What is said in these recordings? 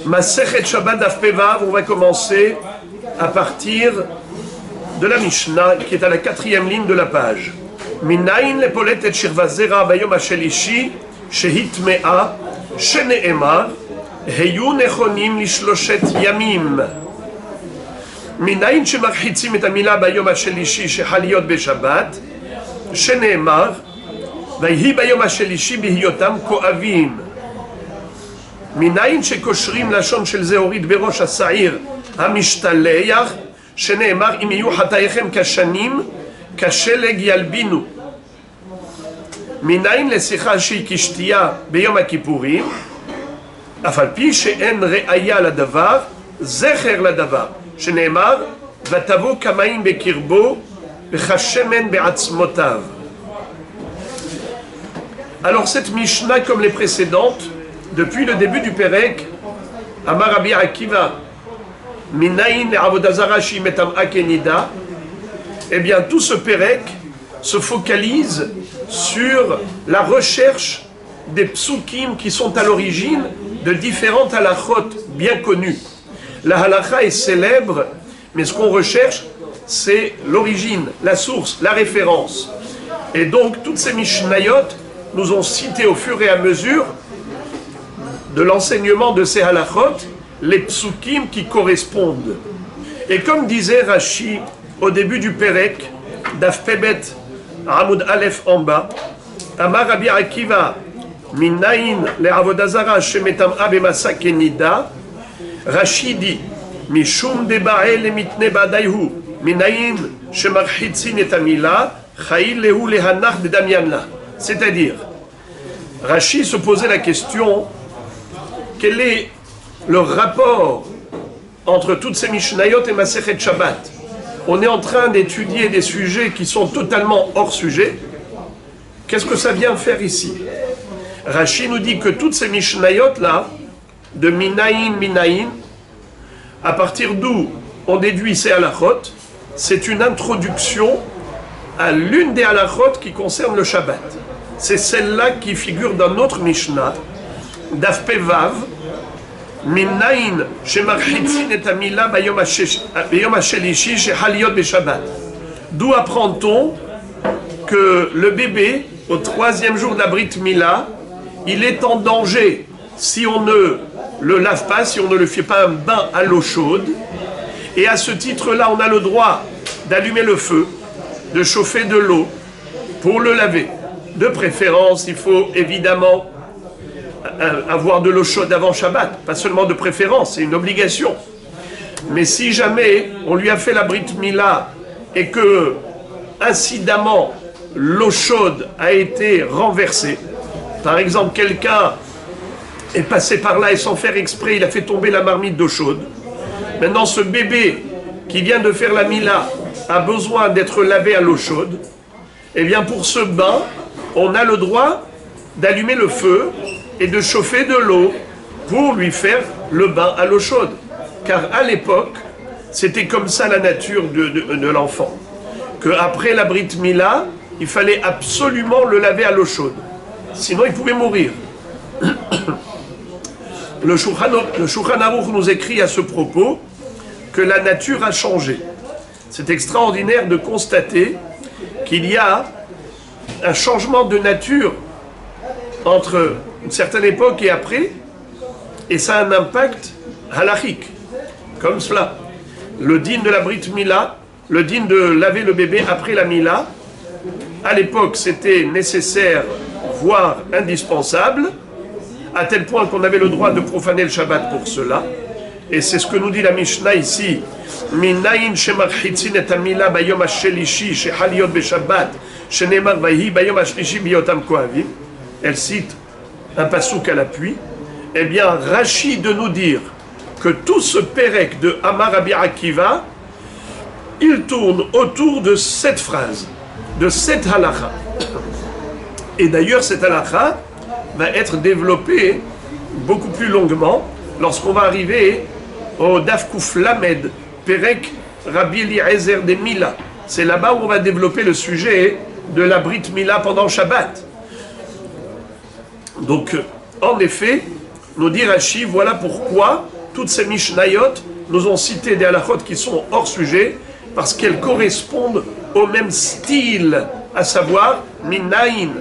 Masechet Shabbat Daf Pevav, on va commencer à partir de la Mishnah qui est à la 4e ligne de la page. Minayin lepolet et shirva zera bayom hashelishi shehitmea sheneemar heyu nechonim lishloshet yamim. Minayin shemarchitzim et amila bayom hashelishi shehaliot beshabbat sheneemar vayhi bayom hashelishi bihiotam koavim. מניין שקושרים לשון של זהורית בראש השעיר המשתלח שנאמר אם יהיו חטאיכם כשנים כשלג ילבינו. מניין לשיחה שהיא כשתייה ביום הכיפורים אף על פי שאין ראיה לדבר זכר לדבר שנאמר ותבוא כמים בקרבו וכשמן בעצמותיו. Alors cette Mishnah comme les précédentes, depuis le début du Perek, Amar Rabbi Akiva, Minayin le Avodazara Shimetam Akenida, eh bien tout ce Perek se focalise sur la recherche des psukim qui sont à l'origine de différentes halachot bien connues. La halacha est célèbre, mais ce qu'on recherche, c'est l'origine, la source, la référence. Et donc toutes ces Mishnayot nous ont cité au fur et à mesure de l'enseignement de ces halachot, les psukim qui correspondent. Et comme disait Rashi au début du Perek, Daf Pebet, Amoud Aleph en bas, Amar Rabbi Akiva, Minayin le Avodazara shemetam abemasa kenida, Rashi dit, Mishum debae le mitne badayhu, Minayin shemarchitzin et amila, Chaïl lehu lehanach de Damianla. C'est-à-dire, Rashi se posait la question, quel est le rapport entre toutes ces Mishnayot et Masechet Shabbat? On est en train d'étudier des sujets qui sont totalement hors sujet. Qu'est-ce que ça vient faire ici? Rashi nous dit que toutes ces Mishnayot là, de Minayin, à partir d'où on déduit ces halachot, c'est une introduction à l'une des halachot qui concerne le Shabbat. C'est celle-là qui figure dans notre Mishnah, Daf Pevav, Minayin shemarchitzin et amila bayom hashelishi shehaliot beshabbat. D'où apprend-on que le bébé, au 3e jour de la Brit Mila, il est en danger si on ne le lave pas, si on ne le fait pas un bain à l'eau chaude. Et à ce titre-là, on a le droit d'allumer le feu, de chauffer de l'eau pour le laver. De préférence, il faut évidemment avoir de l'eau chaude avant Shabbat, pas seulement de préférence, c'est une obligation. Mais si jamais on lui a fait la Brit Mila et que, incidemment, l'eau chaude a été renversée, par exemple, quelqu'un est passé par là et sans faire exprès, il a fait tomber la marmite d'eau chaude. Maintenant, ce bébé qui vient de faire la Mila a besoin d'être lavé à l'eau chaude. Eh bien, pour ce bain, on a le droit d'allumer le feu et de chauffer de l'eau pour lui faire le bain à l'eau chaude. Car à l'époque, c'était comme ça la nature de l'enfant. Qu'après la Brit Mila, il fallait absolument le laver à l'eau chaude. Sinon, il pouvait mourir. Le Shulchan Aruch nous écrit à ce propos que la nature a changé. C'est extraordinaire de constater qu'il y a un changement de nature entre une certaine époque et après, et ça a un impact halachique, comme cela. Le din de la Brit Mila, le din de laver le bébé après la Mila, à l'époque c'était nécessaire, voire indispensable, à tel point qu'on avait le droit de profaner le Shabbat pour cela. Et c'est ce que nous dit la Mishnah ici. Minayin shemarchitzin et amila bayom hashelishi shehaliot beshabbat shenemar vayhi bayom hashlishi biyotam kohavim. Elle cite un passouk à l'appui. Eh bien, Rashi de nous dire que tout ce Perek de Amar Rabbi Akiva, il tourne autour de cette phrase, de cette halakha. Et d'ailleurs, cette halakha va être développée beaucoup plus longuement lorsqu'on va arriver au Daf Kuf Lamed, Perek Rabbi Eliezer de Mila. C'est là-bas où on va développer le sujet de la Brit Mila pendant Shabbat. Donc, en effet, nous dit Rashi, voilà pourquoi toutes ces Mishnayot nous ont cité des halachot qui sont hors sujet, parce qu'elles correspondent au même style, à savoir Minaïn,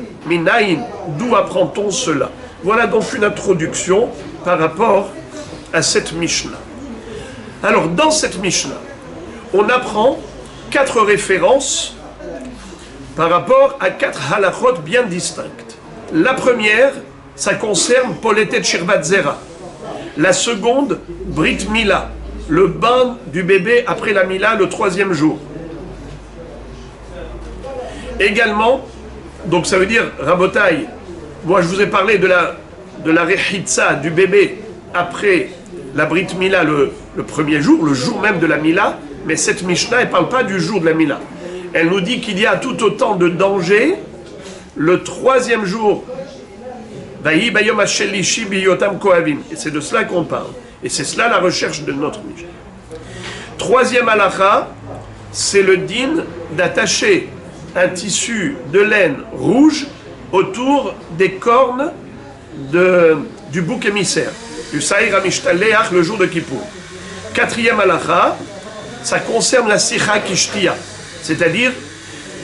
d'où apprend-on cela? Voilà donc une introduction par rapport à cette Mishnah. Alors, dans cette Mishnah, on apprend 4 références par rapport à 4 halachot bien distinctes. La première, ça concerne Poletet Shirvat Zera. La seconde, Brit Mila, le bain du bébé après la Mila, le 3e jour. Également, donc ça veut dire, Rabotai, moi je vous ai parlé de la Rechitza, du bébé, après la Brit Mila, le 1er jour, le jour même de la Mila, mais cette Mishnah, elle ne parle pas du jour de la Mila. Elle nous dit qu'il y a tout autant de danger le 3e jour. Et c'est de cela qu'on parle. Et c'est cela la recherche de notre Mishnah. 3e halakha, c'est le din d'attacher un tissu de laine rouge autour des cornes du bouc émissaire, du Saïr Amishtalleach, le jour de Kippour. 4e halakha, ça concerne la Sicha Kishtia, c'est-à-dire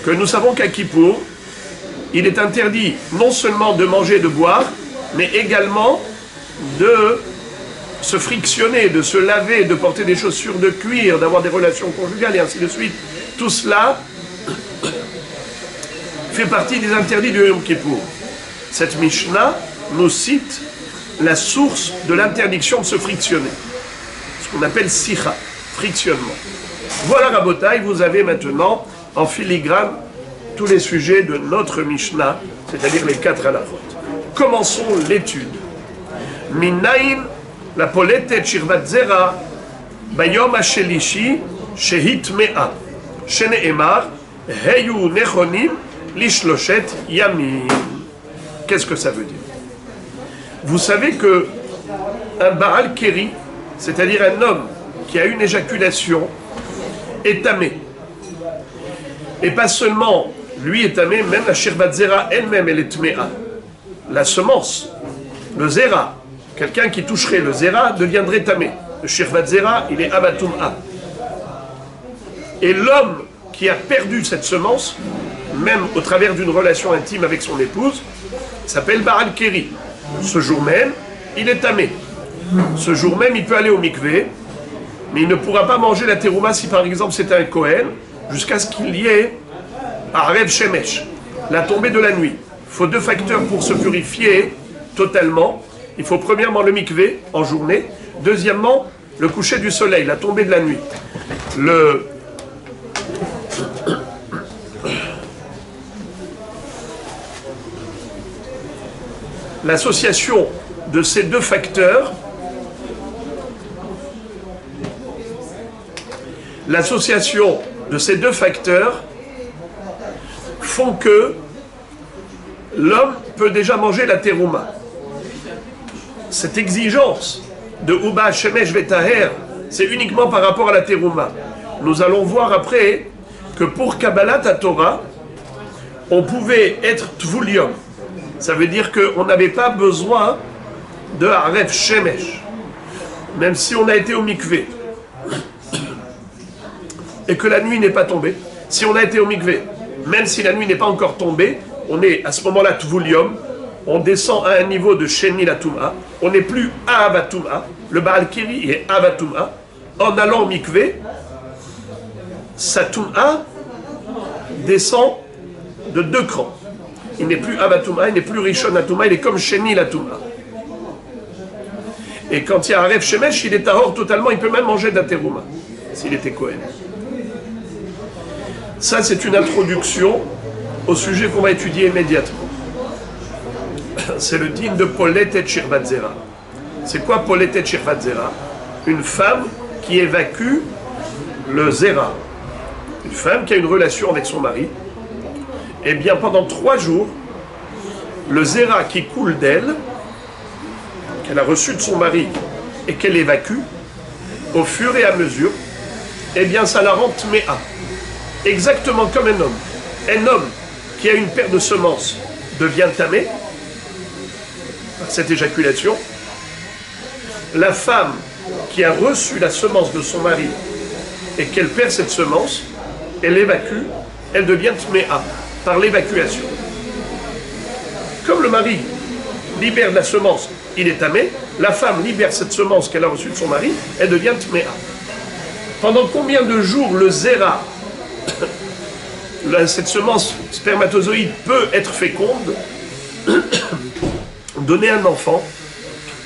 que nous savons qu'à Kippour, il est interdit non seulement de manger et de boire, mais également de se frictionner, de se laver, de porter des chaussures de cuir, d'avoir des relations conjugales et ainsi de suite. Tout cela fait partie des interdits du Yom Kippour. Cette Mishnah nous cite la source de l'interdiction de se frictionner, ce qu'on appelle sicha, frictionnement. Voilà Rabotai, vous avez maintenant en filigrane tous les sujets de notre Mishnah, c'est-à-dire les 4 halachot. Commençons l'étude. Minaïn la poletet shirvat zera bayom hashelishi shehit mea sheneemar heyu nechonim lishloshet yamim. Qu'est-ce que ça veut dire? Vous savez que un Baal Keri, c'est-à-dire un homme qui a une éjaculation, est tamé. Et pas seulement lui est tamé, même la shirvat zera elle-même, elle est tméa. La semence, le zera, quelqu'un qui toucherait le zera deviendrait tamé. Le shirvat zera, il est abatum'a. Et l'homme qui a perdu cette semence, même au travers d'une relation intime avec son épouse, s'appelle Baal Keri. Ce jour même, il est tamé. Ce jour même, il peut aller au mikvé, mais il ne pourra pas manger la terouma si par exemple c'est un Kohen, jusqu'à ce qu'il y ait Arev Shemesh, la tombée de la nuit. Il faut 2 facteurs pour se purifier totalement. Il faut premièrement le mikvé en journée, deuxièmement le coucher du soleil, la tombée de la nuit. L'association de ces 2 facteurs, font que l'homme peut déjà manger la terouma. Cette exigence de Uba Shemesh Vetaher, c'est uniquement par rapport à la terouma. Nous allons voir après que pour Kabbalat Torah, on pouvait être Tvulium. Ça veut dire qu'on n'avait pas besoin de Aref Shemesh, même si on a été au mikvé et que la nuit n'est pas tombée. Si on a été au mikvé, même si la nuit n'est pas encore tombée, on est à ce moment-là Tvulium, on descend à un niveau de Sheni la Touma, on n'est plus Avatuma, le Baal Keri est Avatuma. En allant au mikvé, sa Touma descend de 2 crans. Il n'est plus Avatuma, il n'est plus Rishon Atuma, il est comme Sheni la Touma. Et quand il y a Aref Shemesh, il est tahor totalement, il peut même manger de la terouma, s'il était Kohen. Ça, c'est une introduction au sujet qu'on va étudier immédiatement. C'est le din de Poletet Shirvat Zera. C'est quoi Poletet Shirvat Zera? Une femme qui évacue le Zera. Une femme qui a une relation avec son mari. Eh bien, pendant 3 jours, le Zera qui coule d'elle, qu'elle a reçu de son mari et qu'elle évacue, au fur et à mesure, eh bien, ça la rend tméa. Exactement comme un homme. Un homme qui a une paire de semences devient tamé par cette éjaculation. la femme qui a reçu la semence de son mari et qu'elle perd cette semence, elle évacue, elle devient tméa par l'évacuation. Comme le mari libère de la semence, il est tamé, la femme libère cette semence qu'elle a reçue de son mari, elle devient tméa. Pendant combien de jours le zéra, cette semence spermatozoïde peut être féconde, donner un enfant?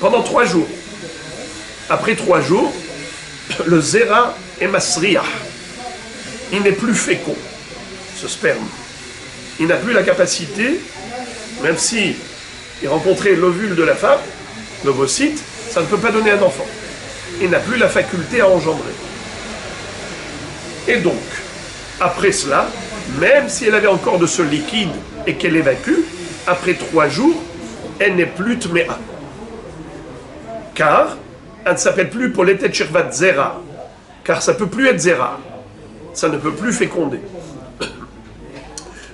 Pendant 3 jours. Après 3 jours, le zéra est masriah. Il n'est plus fécond, ce sperme. Il n'a plus la capacité, même si il rencontrait l'ovule de la femme, l'ovocyte, ça ne peut pas donner un enfant. Il n'a plus la faculté à engendrer. Et donc, après cela, même si elle avait encore de ce liquide et qu'elle évacue, après 3 jours, elle n'est plus tméa. Car elle ne s'appelle plus poletet shirvat zera. Car ça ne peut plus être zera. Ça ne peut plus féconder.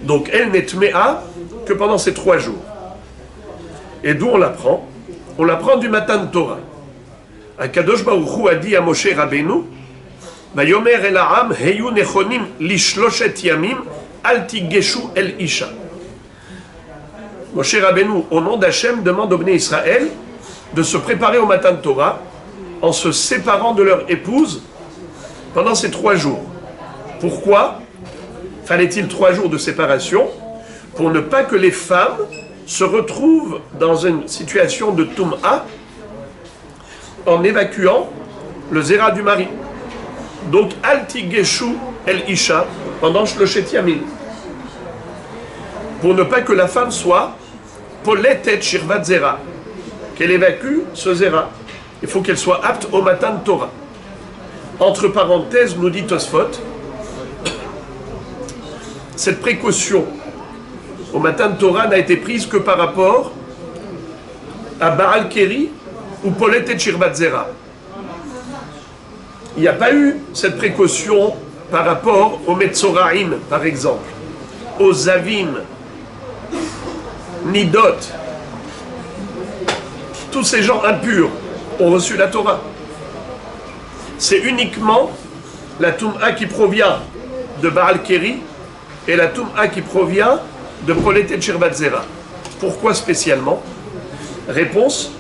Donc elle n'est tméa que pendant ces 3 jours. Et d'où on l'apprend? On l'apprend du Matan Torah. Akadosh Baruch Hu a dit à Moshe Rabbeinu, Vayomer el ha'am heyu nechonim lishloshet yamim al tigeshu el isha. Moshe Rabbeinu, au nom d'Hachem, demande au Bnei Israël de se préparer au Matan Torah en se séparant de leur épouse pendant ces 3 jours. Pourquoi fallait-il 3 jours de séparation? Pour ne pas que les femmes se retrouvent dans une situation de Tum'a en évacuant le zéra du mari. Donc, Altigeshu el Isha, pendant Shloshet Yamim. Pour ne pas que la femme soit Poletet Shirvat Zera, qu'elle évacue ce zéra. Il faut qu'elle soit apte au Matan Torah. Entre parenthèses, nous dit Tosfot, cette précaution au Matan Torah n'a été prise que par rapport à Baal Keri ou Poletet Shirvat Zera. Il n'y a pas eu cette précaution par rapport aux Metzoraim, par exemple, aux Zavim, Nidot. Tous ces gens impurs ont reçu la Torah. C'est uniquement la Tum'a qui provient de Baal Keri et la Tum'a qui provient de Poletet Shirvat Zera. Pourquoi spécialement? Réponse,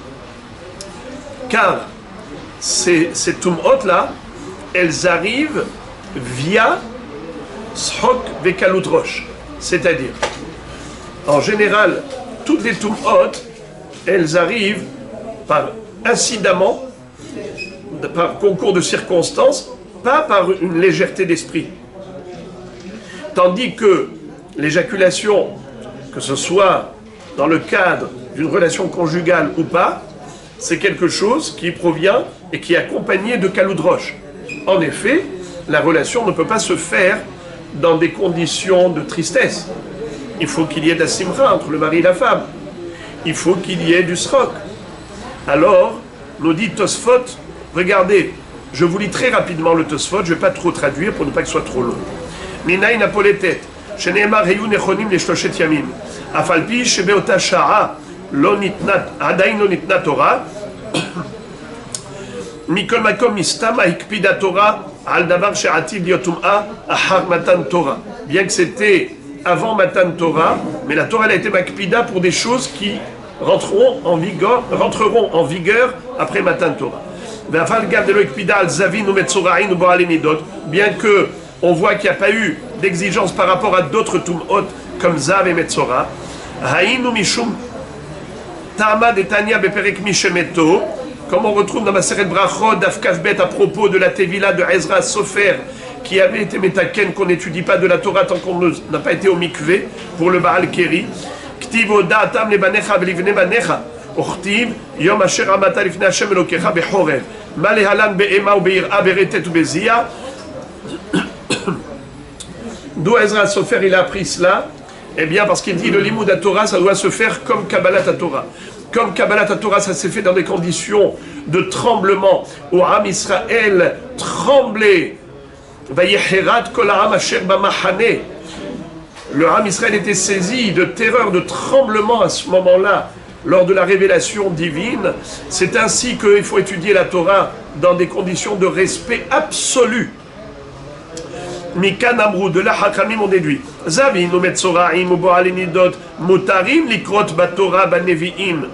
car ces Tum'ot-là, elles arrivent via Shok Vekalut Rosh. C'est-à-dire, en général, toutes les Tum'ot, elles arrivent par incidemment, par concours de circonstances, pas par une légèreté d'esprit. Tandis que l'éjaculation, que ce soit dans le cadre d'une relation conjugale ou pas, c'est quelque chose qui provient et qui est accompagné de Kaloudroche. En effet, la relation ne peut pas se faire dans des conditions de tristesse. Il faut qu'il y ait de la simra entre le mari et la femme. Il faut qu'il y ait du srok. Alors, nous dit Tosfot, regardez, je vous lis très rapidement le Tosfot, je ne vais pas trop traduire pour ne pas que ce soit trop long. Minaïn apoletet, sheneemar heyu nechonim leshloshet yamim, afalpi shebeota sha'a lo nitnat, adain lo nitnat Torah, mikol makom mistama hikpida Torah, al davar she'ativ liotum'a ahar matan Torah. Bien que c'était avant Matan Torah, mais la Torah elle a été makpida pour des choses qui rentreront en vigueur après Matan Torah. Bien que on voit qu'il n'y a pas eu d'exigence par rapport à d'autres Tum'ot comme Zav et Metzora, comme on retrouve dans Maseret Brachot, Dafkaf Bet, à propos de la Tevila de Ezra Sofer, qui avait été Metaken, qu'on n'étudie pas de la Torah tant qu'on n'a pas été au mikvé, pour le Baal Keri. Ktivo da'atam lebanecha v'livne banecha. Uchtiv yom asher amata lifnei Hashem Elokecha bechorev. Malehalan be'ema ou be'ira be'retet ou be'zia. D'où Ezra Sofer il a appris cela? Eh bien parce qu'il dit le Limoud à Torah ça doit se faire comme Kabbalat à Torah. Comme Kabbalat à Torah ça s'est fait dans des conditions de tremblement où Am Israël tremblait. Vayeherat kol ha'am asher b'machane. Le Ham Israël était saisi de terreur, de tremblement à ce moment-là, lors de la révélation divine. C'est ainsi qu'il faut étudier la Torah dans des conditions de respect absolu. Mikan Amrou, de la Hakamim on déduit. Zavin, Metzoraim, Uboalinidot, Mutarim, Likrot, Batora, Baneviim,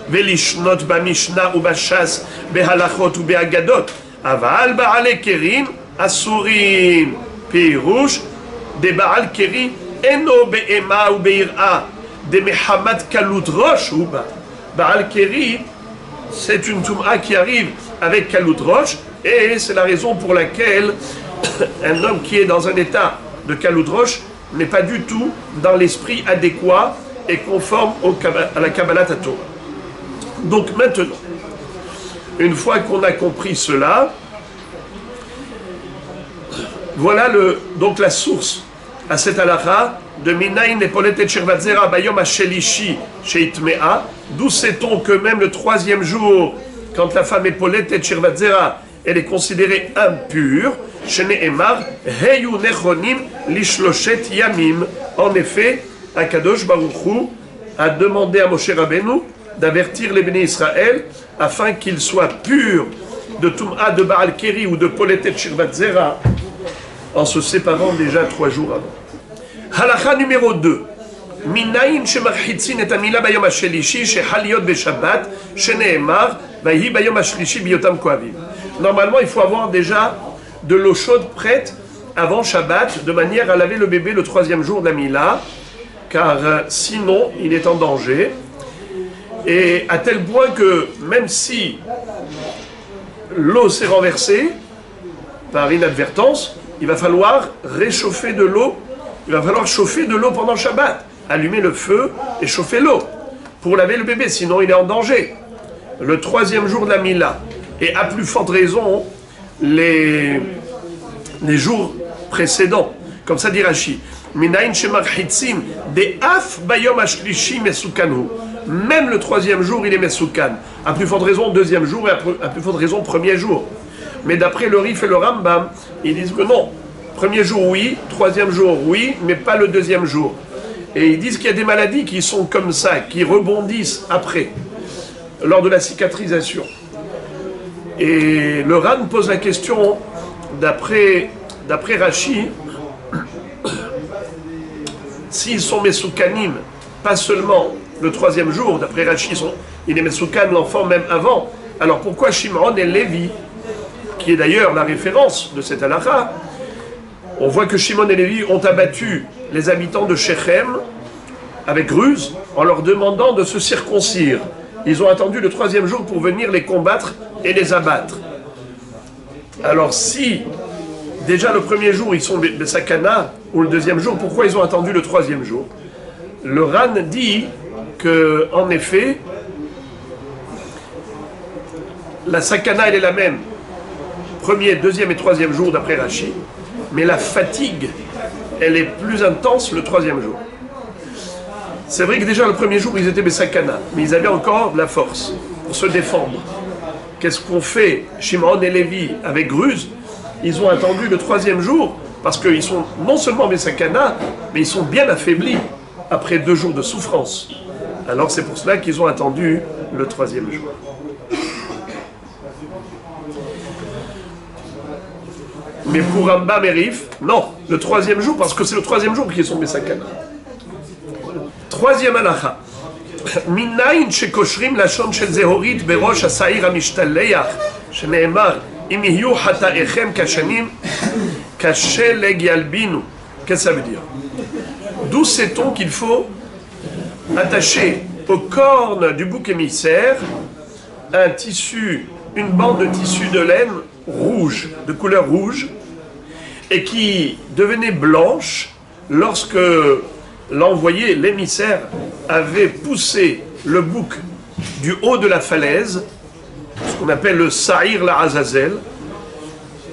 Velishnot, Bamishna, ou Bashas, Behalachot, ou Beagadot, Aval, Baale Kerim, Asurim, Pirouche, de Baal Keri, Eno, Be'ema, ou Be'ira, de Mehamad Kalut Rosh, ou Baal Keri, c'est une Touma qui arrive avec Kalut Rosh, et c'est la raison pour laquelle un homme qui est dans un état de Kalut Rosh n'est pas du tout dans l'esprit adéquat et conforme à la Kabbalat Torah. Donc maintenant, une fois qu'on a compris cela, voilà donc la source à cette halakha de Minaïn Epolet et Shirvat Zera Bayom Hashelishi Sheitmea, d'où sait-on que même le troisième jour, quand la femme Epolet et Shirvat Zera, elle est considérée impure. Shene'emar Heyu Nechonim Lishloshet Yamim. En effet, Akadosh Baruch Hu a demandé à Moshe Rabbeinu d'avertir les bénis Israël afin qu'ils soient purs de Tum'a de Baal Keri ou de Poletet Shirvat Zera en se séparant déjà 3 jours avant. Halakha numéro 2. Minayin shemarchitzin et amila bayom hashelishi shehaliot beshabbat shene'emar vayi bayom hashlishi biotam koavim. Normalement, il faut avoir déjà de l'eau chaude prête avant Shabbat, de manière à laver le bébé le 3e jour de la Mila, car sinon, il est en danger. Et à tel point que, même si l'eau s'est renversée, par inadvertance, il va falloir réchauffer de l'eau, il va falloir chauffer de l'eau pendant Shabbat, allumer le feu et chauffer l'eau, pour laver le bébé, sinon il est en danger. Le 3e jour de la Mila. Et à plus forte raison, les jours précédents. Comme ça dit Rashi. Minayin shemarchitzin de af bayom hashlishi mesukanu. Même le 3e jour, il est mesukan. À plus forte raison, 2e jour, et à plus forte raison, 1er jour. Mais d'après le Rif et le Rambam, ils disent que non. 1er jour, oui. 3e jour, oui. Mais pas le 2e jour. Et ils disent qu'il y a des maladies qui sont comme ça, qui rebondissent après, lors de la cicatrisation. Et le Ran pose la question, d'après Rashi, s'ils sont mesoukanim, pas seulement le 3e jour, d'après Rashi, il est mesoukan l'enfant même avant, alors pourquoi Shimon et Lévi, qui est d'ailleurs la référence de cette halakha, on voit que Shimon et Lévi ont abattu les habitants de Shechem avec ruse en leur demandant de se circoncire. Ils ont attendu le 3e jour pour venir les combattre et les abattre. Alors si déjà le 1er jour ils sont des sakana, ou le 2e jour, pourquoi ils ont attendu le 3e jour? Le Ran dit que, en effet, la sakana elle est la même, 1er, 2e et 3e jour d'après Rashi, mais la fatigue elle est plus intense le 3e jour. C'est vrai que déjà le 1er jour ils étaient besakana, mais ils avaient encore de la force pour se défendre. Qu'est-ce qu'on fait, Shimon et Lévi, avec ruse? Ils ont attendu le 3e jour, parce qu'ils sont non seulement besakana, mais ils sont bien affaiblis après 2 jours de souffrance. Alors c'est pour cela qu'ils ont attendu le 3e jour. Mais pour Rambam et Rif, non, le 3e jour, parce que c'est le 3e jour qu'ils sont besakana. 3e halakha. Minayin shekoshrim lashon shel zehorit berosh hasair hamishtaleyach sheneemar im yhiu hata'echem kashanim kasheleg yalbinu. Qu'est-ce que ça veut dire? D'où sait-on qu'il faut attacher aux cornes du bouc émissaire un tissu, une bande de tissu de laine rouge, de couleur rouge, et qui devenait blanche lorsque l'envoyé, l'émissaire, avait poussé le bouc du haut de la falaise, ce qu'on appelle le Sa'ir la Azazel.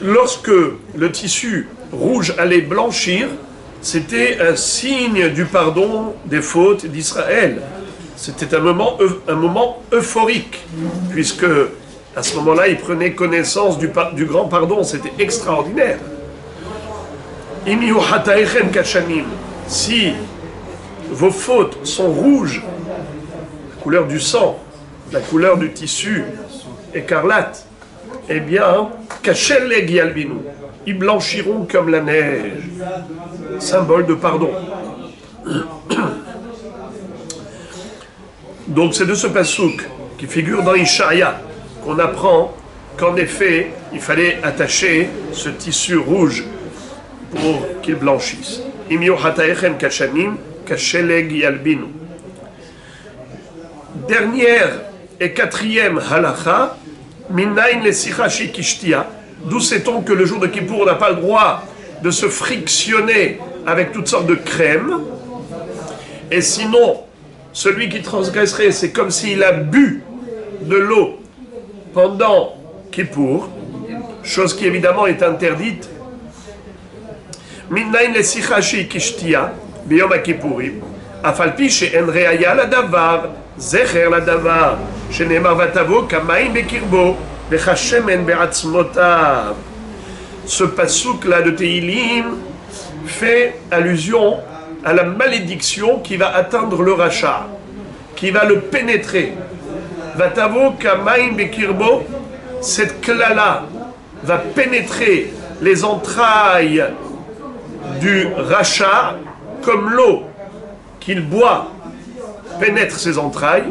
Lorsque le tissu rouge allait blanchir, c'était un signe du pardon des fautes d'Israël. C'était un moment euphorique, puisque à ce moment-là, il prenait connaissance du grand pardon. C'était extraordinaire. Si vos fautes sont rouges couleur du sang, la couleur du tissu écarlate, eh bien, Kasheleg Yalbinu, ils blanchiront comme la neige, symbole de pardon. Donc c'est de ce passouk qui figure dans Ishaïa qu'on apprend qu'en effet, il fallait attacher ce tissu rouge pour qu'il blanchisse. Dernière et quatrième halakha, minayin lesichashi kishtia. D'où sait-on que le jour de Kippour, on n'a pas le droit de se frictionner avec toutes sortes de crèmes. Et sinon, celui qui transgresserait, c'est comme s'il a bu de l'eau pendant Kippour, chose qui évidemment est interdite. Minayin lesichashi kishtia, biyom ha-Kippourim, afalpi she'en re'aya ladavar, zecher ladavar, she'nemar vatavo kamayim bekirbo, vechashemen be'atzmotav. Ce passouk-là de Tehilim fait allusion à la malédiction qui va atteindre le rachat, qui va le pénétrer. Vatavo kamayim bekirbo, cette klala va pénétrer les entrailles du rachat comme l'eau qu'il boit pénètre ses entrailles,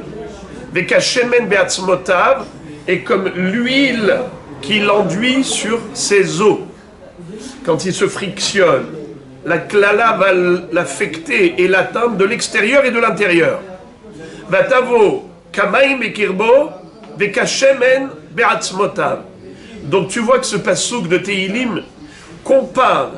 vekashemen be'atzmotav, et comme l'huile qu'il enduit sur ses os. Quand il se frictionne, la klala va l'affecter et l'atteindre de l'extérieur et de l'intérieur. Vatavo kamaim ekirbo vekashemen be'atzmotav. Donc tu vois que ce passouk de Tehilim compare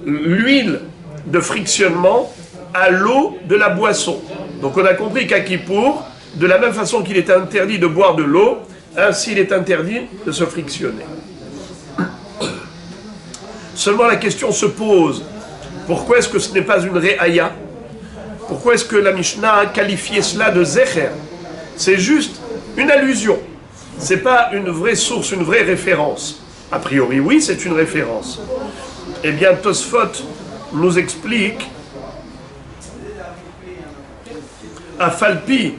l'huile de frictionnement à l'eau de la boisson. Donc on a compris qu'à Kippour, de la même façon qu'il est interdit de boire de l'eau, ainsi il est interdit de se frictionner. Seulement la question se pose, pourquoi est-ce que ce n'est pas une ré'aya? Pourquoi est-ce que la Mishnah a qualifié cela de zecher? C'est juste une allusion, c'est pas une vraie source, une vraie référence. A priori oui, c'est une référence. Eh bien Tosfot nous explique à Falpi.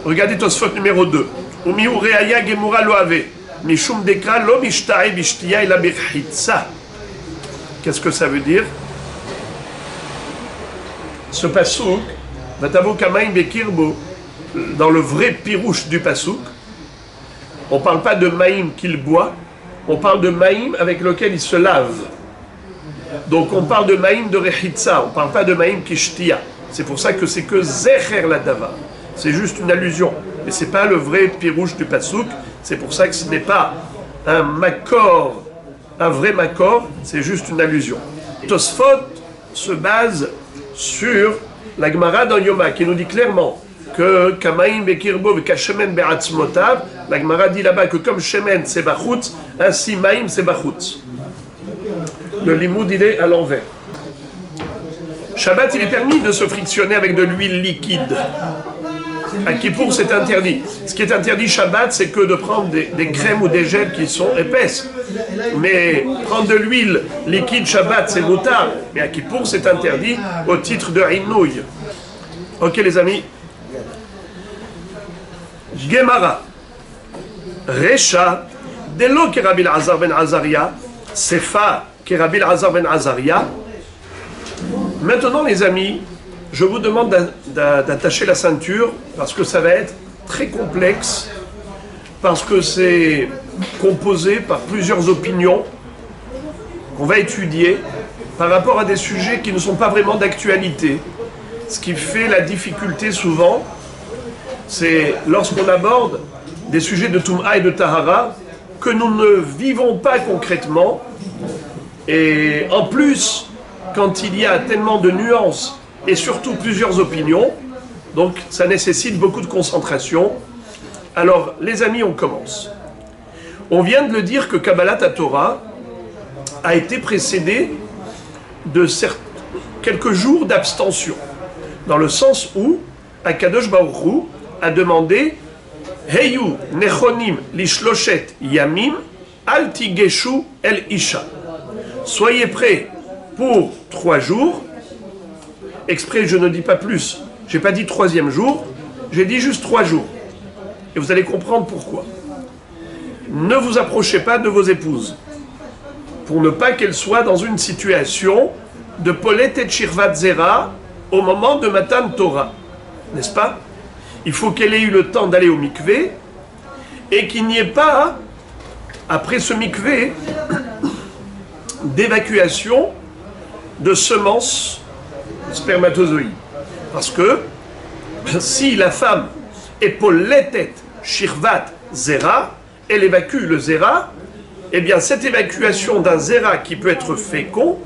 Regardez Tosfot numéro 2. Umiu re'aya gemura lo ave. Mishum dekra lo mishtae bishtia ela birchitsa. Qu'est-ce que ça veut dire? Ce passouk, Vatavo kamaim bekirbo, dans le vrai pirouche du passouk, on ne parle pas de maïm qu'il boit, on parle de maïm avec lequel il se lave. Donc on parle de maïm de rechitsa, on ne parle pas de maïm kishtia. C'est pour ça que c'est que zecher la dava. C'est juste une allusion. Mais ce n'est pas le vrai pirouche du passouk. C'est pour ça que ce n'est pas un makor, un vrai makor, c'est juste une allusion. Tosfot se base sur la Gemara dans Yoma qui nous dit clairement que Kamaim bekirbo vekashemen be'atzmotav, la Gemara dit là-bas que comme shemen c'est bachutz, ainsi maïm c'est bachutz. Le limoud il est à l'envers. Shabbat il est permis de se frictionner avec de l'huile liquide. À Kippour c'est interdit. Ce qui est interdit Shabbat c'est que de prendre des crèmes ou des gels qui sont épaisses. Mais prendre de l'huile liquide Shabbat c'est moutard. Mais à Kippour c'est interdit au titre de Inouï. Ok les amis. Gemara. Recha. Delo ki Rabbi Elazar ben Azaria. Sefa ki Rabbi Elazar ben Azaria. Maintenant les amis, je vous demande d'attacher la ceinture parce que ça va être très complexe, parce que c'est composé par plusieurs opinions qu'on va étudier par rapport à des sujets qui ne sont pas vraiment d'actualité. Ce qui fait la difficulté souvent, c'est lorsqu'on aborde des sujets de Toum'a et de Tahara que nous ne vivons pas concrètement, et en plus, quand il y a tellement de nuances et surtout plusieurs opinions, donc ça nécessite beaucoup de concentration. Alors les amis, on commence. On vient de le dire que Kabbalat Torah a été précédé de quelques jours d'abstention, dans le sens où Akadosh Baruch Hu a demandé Heyu nechonim lishloshet yamim al tigeshu el isha. Soyez prêts pour 3 jours. Exprès, je ne dis pas plus. J'ai pas dit 3e jour. J'ai dit juste 3 jours. Et vous allez comprendre pourquoi. Ne vous approchez pas de vos épouses, pour ne pas qu'elles soient dans une situation de Polet et Shirvat Zera au moment de Matan Torah. N'est-ce pas? Il faut qu'elle ait eu le temps d'aller au mikvé et qu'il n'y ait pas, après ce mikvé, d'évacuation de semences spermatozoïdes. Parce que si la femme est Poletet Shirvat Zera, elle évacue le Zera, eh bien cette évacuation d'un Zera qui peut être fécond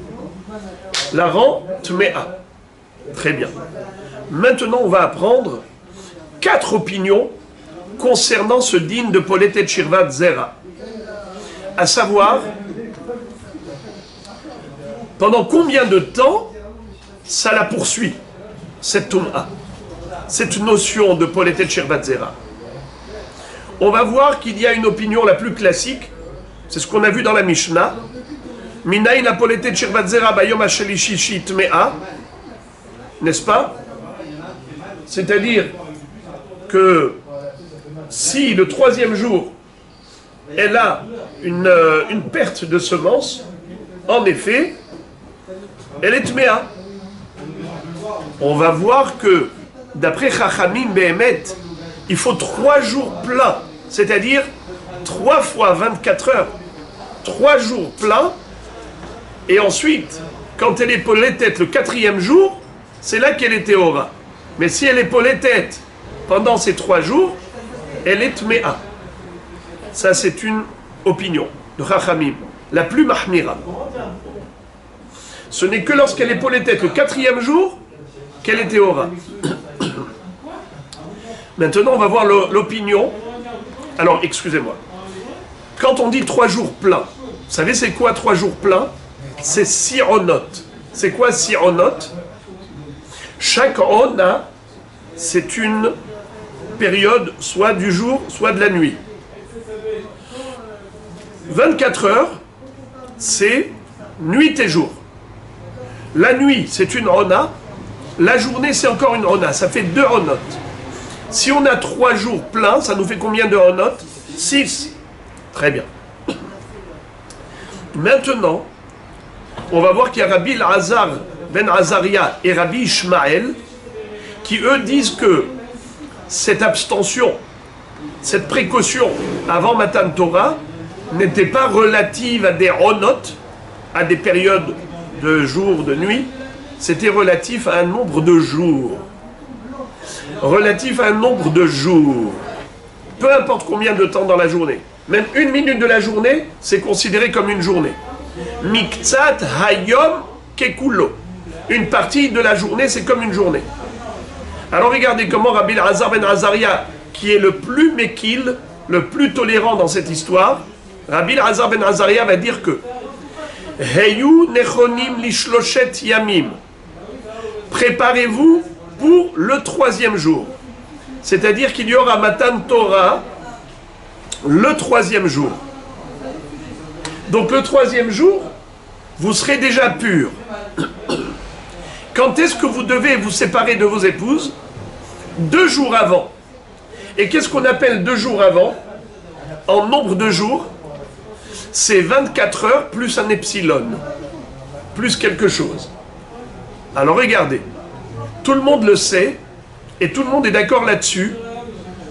la rend Tmea. Très bien. Maintenant, on va apprendre 4 opinions concernant ce din de Poletet Shirvat Zera. À savoir, pendant combien de temps ça la poursuit, cette Tum'a, cette notion de Poletet Shirvat Zera. On va voir qu'il y a une opinion la plus classique, c'est ce qu'on a vu dans la Mishnah. Minayin la Poletet Shirvat Zera bayom hashelishi Tmea, n'est-ce pas? C'est-à-dire que si le 3e jour, elle a une perte de semences, en effet, elle est Tmea. On va voir que, d'après Chachamim Behemet, il faut 3 jours pleins, c'est-à-dire 3 fois 24 heures, 3 jours pleins, et ensuite, quand elle est Poletet le 4e jour, c'est là qu'elle est Théora. Mais si elle est Poletet pendant ces 3 jours, elle est Tmea. Ça, c'est une opinion de Chachamim, la plus mahmira. Ce n'est que lorsqu'elle est Poletet le 4e jour qu'elle est Théora. Maintenant, on va voir l'opinion. Alors, excusez-moi. Quand on dit 3 jours pleins, vous savez c'est quoi 3 jours pleins? C'est sironot. C'est quoi sironot? Chaque ona, c'est une période soit du jour, soit de la nuit. 24 heures, c'est nuit et jour. La nuit, c'est une ona. La journée, c'est encore une ona. Ça fait 2 onotes. Si on a 3 jours pleins, ça nous fait combien de onotes? 6. Très bien. Maintenant, on va voir qu'il y a Rabbi Elazar ben Azaria et Rabbi Ishmael qui, eux, disent que cette abstention, cette précaution avant Matan Torah n'était pas relative à des onotes, à des périodes de jour, de nuit, c'était relatif à un nombre de jours. Relatif à un nombre de jours. Peu importe combien de temps dans la journée. Même 1 minute de la journée, c'est considéré comme une journée. Miktsat hayom kekulo. Une partie de la journée, c'est comme une journée. Alors regardez comment Rabbi Elazar ben Azaria, qui est le plus mekil, le plus tolérant dans cette histoire, Rabbi Elazar ben Azaria va dire que Heyu nechonim lishloshet yamim. Préparez-vous pour le 3e jour. C'est-à-dire qu'il y aura Matan Torah le 3e jour. Donc le 3e jour, vous serez déjà pur. Quand est-ce que vous devez vous séparer de vos épouses? 2 jours avant. Et qu'est-ce qu'on appelle 2 jours avant? En nombre de jours, c'est 24 heures plus un epsilon, plus quelque chose. Alors regardez, tout le monde le sait, et tout le monde est d'accord là-dessus,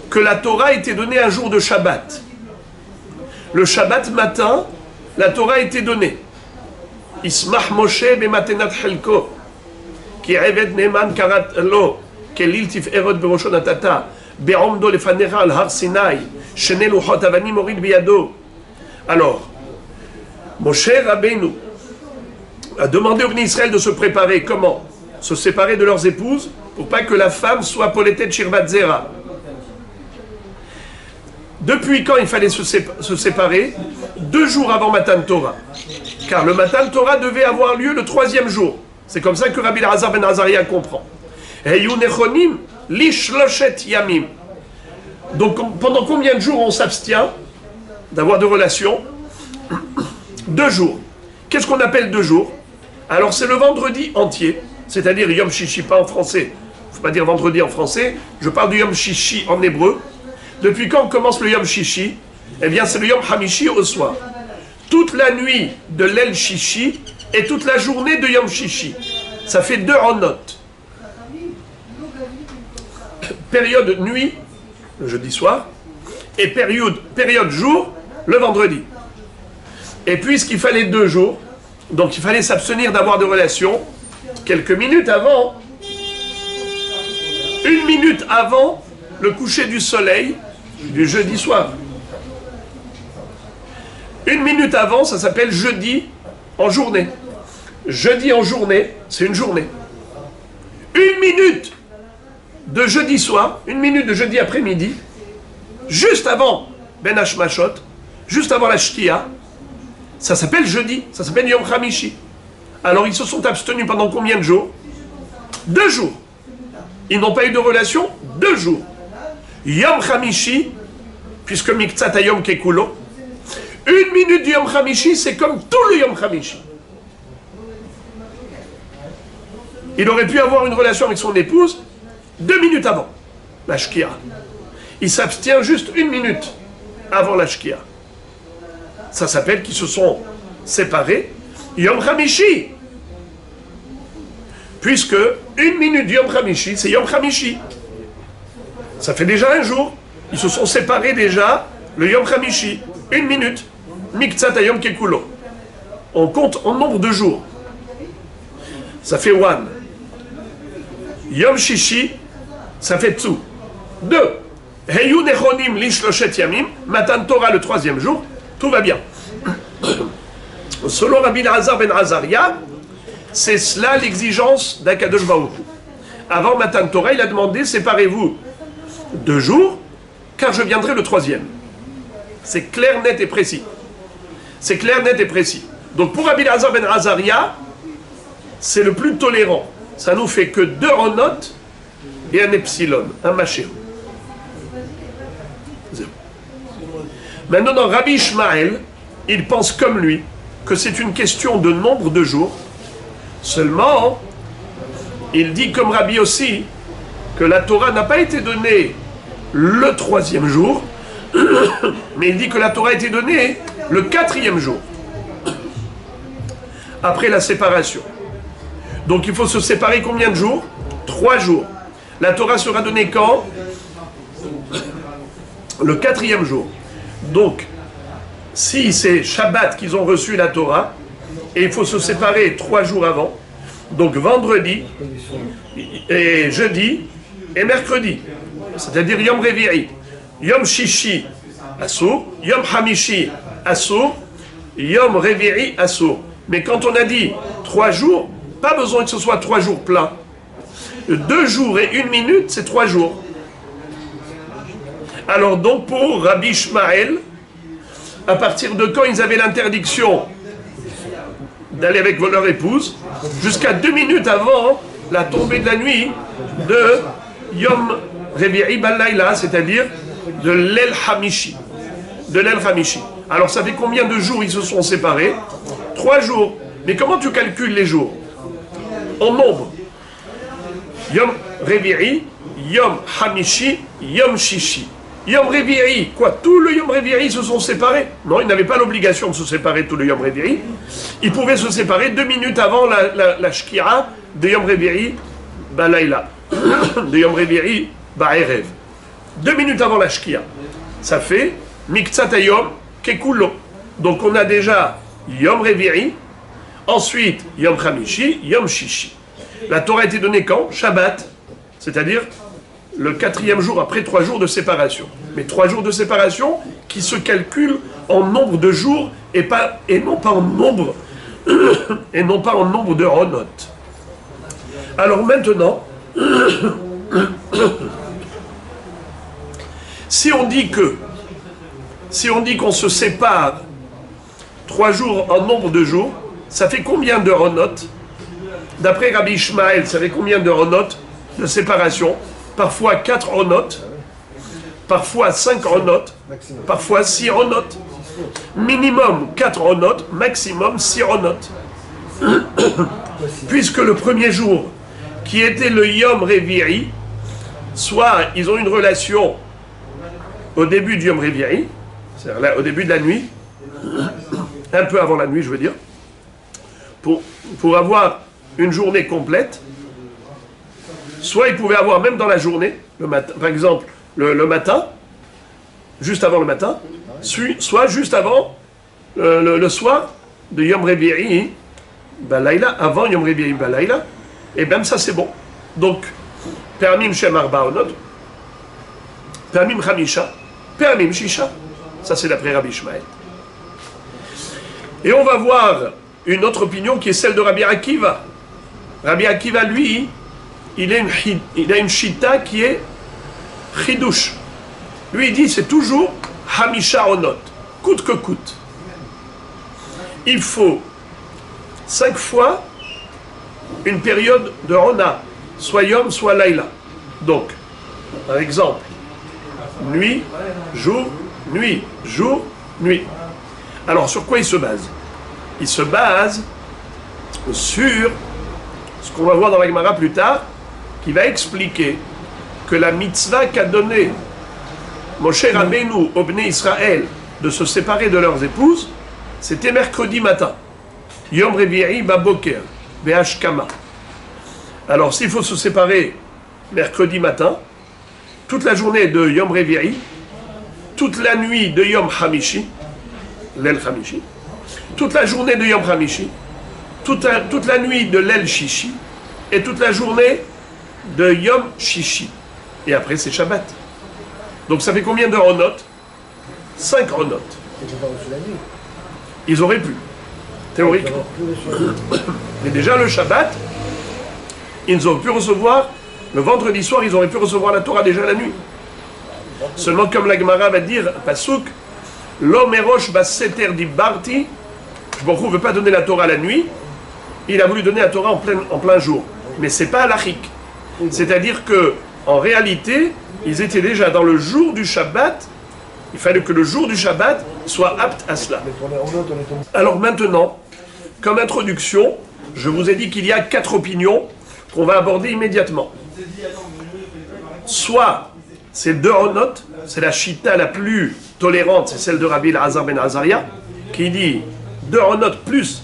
que la Torah a été donnée un jour de Shabbat. Le Shabbat matin, la Torah a été donnée. Ismach Moshe bematenat chelko, ki eved neman karat lo, kelil tif'erot berosho natata, be'omdo lefanecha al har Sinai, shene luchot avanim orid biyado. Alors, Moshe Rabbeinu a demandé aux Bnei Israël de se préparer. Comment? Se séparer de leurs épouses pour pas que la femme soit Poletet Shirvat Zera. Depuis quand il fallait se séparer? 2 jours avant Matan Torah. Car le Matan Torah devait avoir lieu le 3e jour. C'est comme ça que Rabbi Elazar ben Azaria comprend. Heyu nechonim lishloshet yamim. Donc pendant combien de jours on s'abstient d'avoir de relations? 2 jours. Qu'est-ce qu'on appelle 2 jours? Alors c'est le vendredi entier, c'est-à-dire Yom Shishi, pas en français, il ne faut pas dire vendredi en français, je parle du Yom Shishi en hébreu. Depuis quand commence le Yom Shishi? Eh bien, c'est le Yom Hamishi au soir. Toute la nuit de l'El Shishi et toute la journée de Yom Shishi. Ça fait 2 Ronot. Période nuit, le jeudi soir, et période jour, le vendredi. Et puisqu'il fallait 2 jours, donc il fallait s'abstenir d'avoir de relations, quelques minutes avant, 1 minute avant le coucher du soleil du jeudi soir. 1 minute avant, ça s'appelle jeudi en journée. Jeudi en journée, c'est une journée. 1 minute de jeudi soir, 1 minute de jeudi après-midi, juste avant Ben Hashmashot, juste avant la Shkia, ça s'appelle jeudi, ça s'appelle Yom Hamishi. Alors ils se sont abstenus pendant combien de jours? 2 jours. Ils n'ont pas eu de relation 2 jours. Yom Hamishi, puisque Miktsat Hayom Kekulo, 1 minute du Yom Hamishi, c'est comme tout le Yom Hamishi. Il aurait pu avoir une relation avec son épouse 2 minutes avant la Shkia. Il s'abstient juste 1 minute avant la Shkia. Ça s'appelle qu'ils se sont séparés Yom Hamishi. Puisque 1 minute du Yom Hamishi, c'est Yom Hamishi. Ça fait déjà 1 jour. Ils se sont séparés déjà le Yom Hamishi. 1 minute. Miktsat Hayom Kekulo. On compte en nombre de jours. Ça fait 1. Yom Shishi, ça fait 2. 2. Heyu Nechonim Lishloshet Yamim, Matan Torah le 3e jour, tout va bien. Selon Rabbi Elazar ben Azaria, c'est cela l'exigence d'Akadosh Baruch Hu. Avant Matan Torah, il a demandé séparez-vous 2 jours, car je viendrai le 3e. C'est clair, net et précis. C'est clair, net et précis. Donc pour Rabbi Elazar ben Azaria, c'est le plus tolérant. Ça nous fait que 2 Ronot et un Epsilon, un Machéo. Maintenant, Rabbi Ishmael, il pense comme lui que c'est une question de nombre de jours. Seulement, il dit comme Rabbi aussi que la Torah n'a pas été donnée le 3e jour, mais il dit que la Torah a été donnée le 4e jour, après la séparation. Donc il faut se séparer combien de jours? 3 jours. La Torah sera donnée quand? Le 4e jour. Donc, si c'est Shabbat qu'ils ont reçu la Torah, et il faut se séparer 3 jours avant, donc vendredi, et jeudi, et mercredi, c'est-à-dire Yom Revi'i, Yom Shishi, Assour, Yom Hamishi, Assour, Yom Revi'i, Assour. Mais quand on a dit 3 jours, pas besoin que ce soit 3 jours pleins. 2 jours et 1 minute, c'est 3 jours. Alors donc pour Rabbi Ishmael, à partir de quand ils avaient l'interdiction d'aller avec leur épouse, jusqu'à 2 minutes avant la tombée de la nuit de Yom Revi'i Balayla, c'est-à-dire de l'El Hamishi. De l'El Hamishi. Alors ça fait combien de jours ils se sont séparés? 3 jours. Mais comment tu calcules les jours? En nombre. Yom Revi'i, Yom Hamishi, Yom Shishi. Yom Revi'i, quoi? Tout le Yom Revi'i se sont séparés? Non, ils n'avaient pas l'obligation de se séparer tout le Yom Revi'i. Ils pouvaient se séparer 2 minutes avant la Shkira de Yom Revi'i Balayla. De Yom Revi'i Ba'erev. 2 minutes avant la Shkira. Ça fait Miktsat Hayom Kekulo. Donc on a déjà Yom Revi'i, ensuite Yom Hamishi, Yom Shishi. La Torah a été donnée quand? Shabbat, c'est-à-dire le 4e jour après 3 jours de séparation. Mais 3 jours de séparation qui se calculent en nombre de jours et non pas en nombre et non pas en nombre de Ronot. Alors maintenant, si on dit qu'on se sépare 3 jours en nombre de jours, ça fait combien de Ronot? D'après Rabbi Ishmael, ça fait combien de Ronot de séparation? Parfois 4 Ronot, parfois 5 Ronot, parfois 6 Ronot. Minimum 4 Ronot, maximum 6 Ronot. Puisque le premier jour qui était le Yom Revi'i, soit ils ont une relation au début du Yom Revi'i, c'est-à-dire là, au début de la nuit, un peu avant la nuit, je veux dire, pour avoir une journée complète, soit ils pouvaient avoir même dans la journée, le matin, par exemple le matin, juste avant le matin, soit juste avant le soir de Yom Revi'i Balayla, avant Yom Revi'i Balayla, et même ça c'est bon. Donc, Permim Shem Arbaonot, Permim Chamisha, Permim Shisha, ça c'est d'après Rabbi Ishmael. Et on va voir une autre opinion qui est celle de Rabbi Akiva. Rabbi Akiva, lui, il a une shita qui est chidush. Lui, il dit c'est toujours hamisha onot, coûte que coûte. Il faut 5 fois une période de ona, soit yom, soit laïla. Donc, par exemple, nuit, jour, nuit, jour, nuit. Alors, sur quoi il se base? Il se base sur ce qu'on va voir dans la Gemara plus tard, qui va expliquer que la mitzvah qu'a donnée Moshe Rabbeinu au Bnei Israël de se séparer de leurs épouses, c'était mercredi matin. Yom Revi'i Baboker, Be'ashkama. Alors, s'il faut se séparer mercredi matin, toute la journée de Yom Revi'i, toute la nuit de Yom Hamishi, l'El Hamishi, toute la journée de Yom Hamishi, toute la nuit de l'El Shishi, et toute la journée de Yom Shishi. Et après, c'est Shabbat. Donc, ça fait combien de Ronot? 5 Ronot. Ils auraient pu, théoriquement. Mais déjà, le Shabbat, ils ont pu recevoir, le vendredi soir, ils auraient pu recevoir la Torah déjà la nuit. Seulement, comme la Gemara va dire, Pasuk, L'Omerosh Baseter di Barti, je ne veut pas donner la Torah la nuit, il a voulu donner la Torah en plein jour. Mais ce n'est pas halachique. C'est-à-dire que en réalité, ils étaient déjà dans le jour du Shabbat, il fallait que le jour du Shabbat soit apte à cela. Alors maintenant, comme introduction, je vous ai dit qu'il y a 4 opinions qu'on va aborder immédiatement. Soit c'est 2 Ronot, c'est la chita la plus tolérante, c'est celle de Rabbi Elazar ben Azaria, qui dit 2 Ronot plus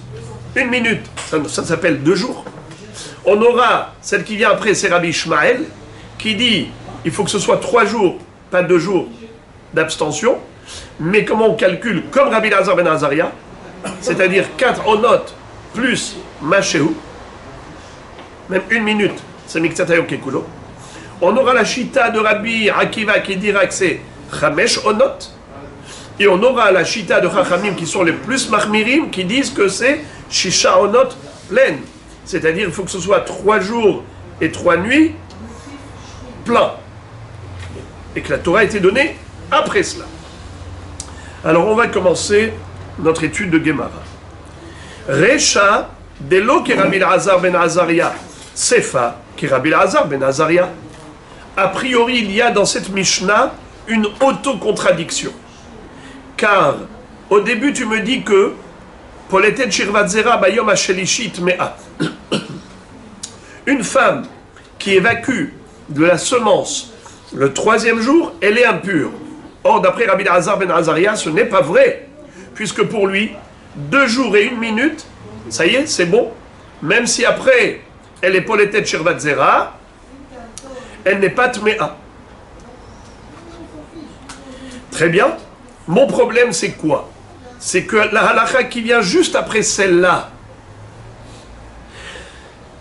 1 minute, ça s'appelle 2 jours. On aura celle qui vient après, c'est Rabbi Ishmael, qui dit il faut que ce soit 3 jours, pas 2 jours d'abstention. Mais comment on calcule comme Rabbi Elazar ben Azaria, c'est-à-dire 4 Ronot plus Mashéhu, même 1 minute, c'est Miktsatayo Kekulo. On aura la chita de Rabbi Akiva qui dira que c'est Chamesh Onot. Et on aura la chita de Chachamim qui sont les plus mahmirim qui disent que c'est Shisha Onot pleine. C'est-à-dire qu'il faut que ce soit 3 jours et 3 nuits plein. Et que la Torah a été donnée après cela. Alors on va commencer notre étude de Gemara. Recha Delo ki Rabbi Elazar ben Azaria, Sefa ki Rabbi Elazar ben Azaria. A priori, il y a dans cette Mishnah une autocontradiction. Car, au début, tu me dis que Poletet Shirvat Zera Bayom Hashelishit Mea. Une femme qui évacue de la semence le 3e jour, elle est impure. Or, d'après Rabbi Elazar ben Azaria, ce n'est pas vrai. Puisque pour lui, 2 jours et 1 minute, ça y est, c'est bon. Même si après, elle est Poletet Shirvat Zera, elle n'est pas Tmea. Très bien. Mon problème, c'est quoi? C'est que la halakha qui vient juste après celle-là,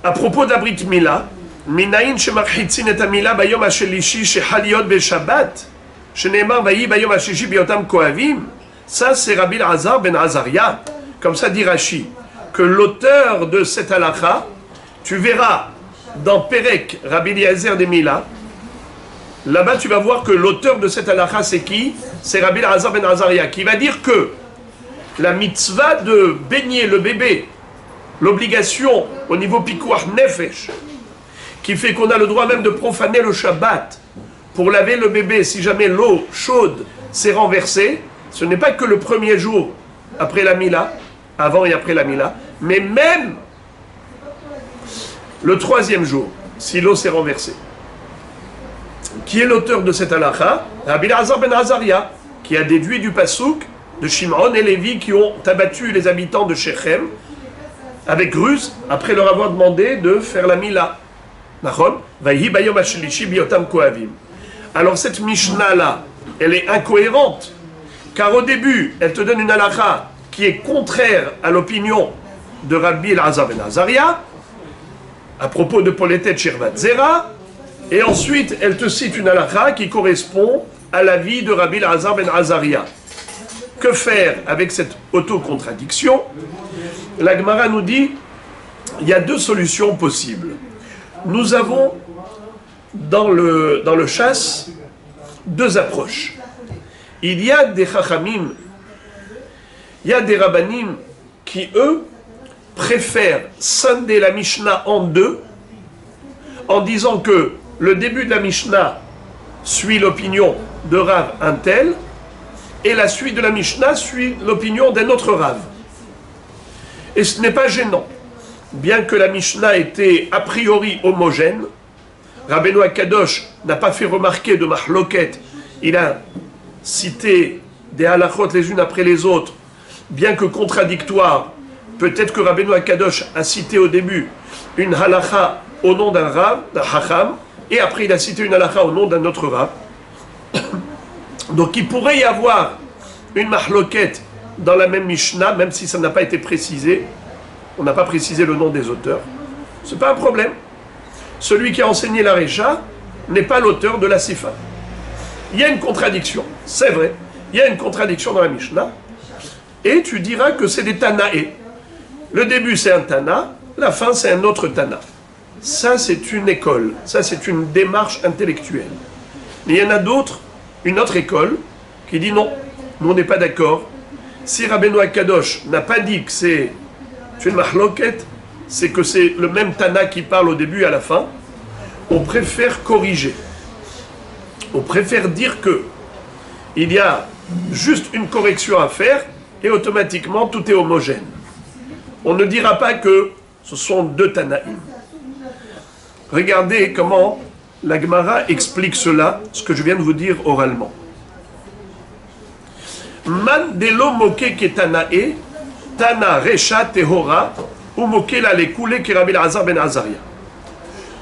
à propos d'Abrit Mila, Minayin shemarchitzin et amila bayom hashelishi shehaliot beshabbat, sheneemar vayi bayom hashishi biotam kohavim, ça c'est Rabbi Elazar ben Azaria. Comme ça dit Rashi, que l'auteur de cette halakha, tu verras dans Perek, Rabbi Eliezer de Mila, là-bas tu vas voir que l'auteur de cette halakha c'est qui? C'est Rabbi Elazar ben Azaria, qui va dire que la mitzvah de baigner le bébé, l'obligation au niveau pikuach nefesh, qui fait qu'on a le droit même de profaner le Shabbat pour laver le bébé si jamais l'eau chaude s'est renversée, ce n'est pas que le premier jour après la Mila, avant et après la Mila, mais même le 3e jour. si l'eau s'est renversée. Qui est l'auteur de cette halakha? Rabbi Elazar ben Azaria, qui a déduit du pasouk de Shimon et Lévi qui ont abattu les habitants de Shechem avec ruse après leur avoir demandé de faire la mila. Alors cette Mishnah-là, elle est incohérente, car au début, elle te donne une halakha qui est contraire à l'opinion de Rabbi Elazar ben Azaria, à propos de Poletet Shirvat Zera, et ensuite elle te cite une halakha qui correspond à l'avis de Rabbi Elazar ben Azaria. Que faire avec cette autocontradiction? La Gemara nous dit, il y a deux solutions possibles. Nous avons dans le chasse deux approches. Il y a des chachamim, il y a des rabbanim qui, eux, préfèrent scinder la Mishnah en deux, en disant que le début de la Mishnah suit l'opinion de Rav un tel, et la suite de la Mishnah suit l'opinion d'un autre Rav. Et ce n'est pas gênant. Bien que la Mishnah était a priori homogène, Rabbeinu HaKadosh n'a pas fait remarquer de mahloket, il a cité des halachot les unes après les autres, bien que contradictoires. Peut-être que Rabbeinu HaKadosh a cité au début une halacha au nom d'un Rav, d'un Hacham, et après il a cité une halakha au nom d'un autre Rav. Donc il pourrait y avoir une mahloket dans la même Mishnah, même si ça n'a pas été précisé. On n'a pas précisé le nom des auteurs. Ce n'est pas un problème. Celui qui a enseigné la Récha n'est pas l'auteur de la Sifa. Il y a une contradiction, c'est vrai. Il y a une contradiction dans la Mishnah. Et tu diras que c'est des Tanaé. Le début c'est un Tana, la fin c'est un autre Tana. Ça c'est une école, ça c'est une démarche intellectuelle. Mais il y en a d'autres, une autre école, qui dit non, nous on n'est pas d'accord. Si Rabbeinu HaKadosh n'a pas dit que c'est une mahloket, c'est que c'est le même Tana qui parle au début et à la fin, on préfère corriger. On préfère dire que il y a juste une correction à faire et automatiquement tout est homogène. On ne dira pas que ce sont deux Tanaïm. Regardez comment la Gemara explique cela, ce que je viens de vous dire oralement. Man delo moke ketanae, tana recha tehora, ou moke la lekule ki Rabbi Elazar ben Azaria.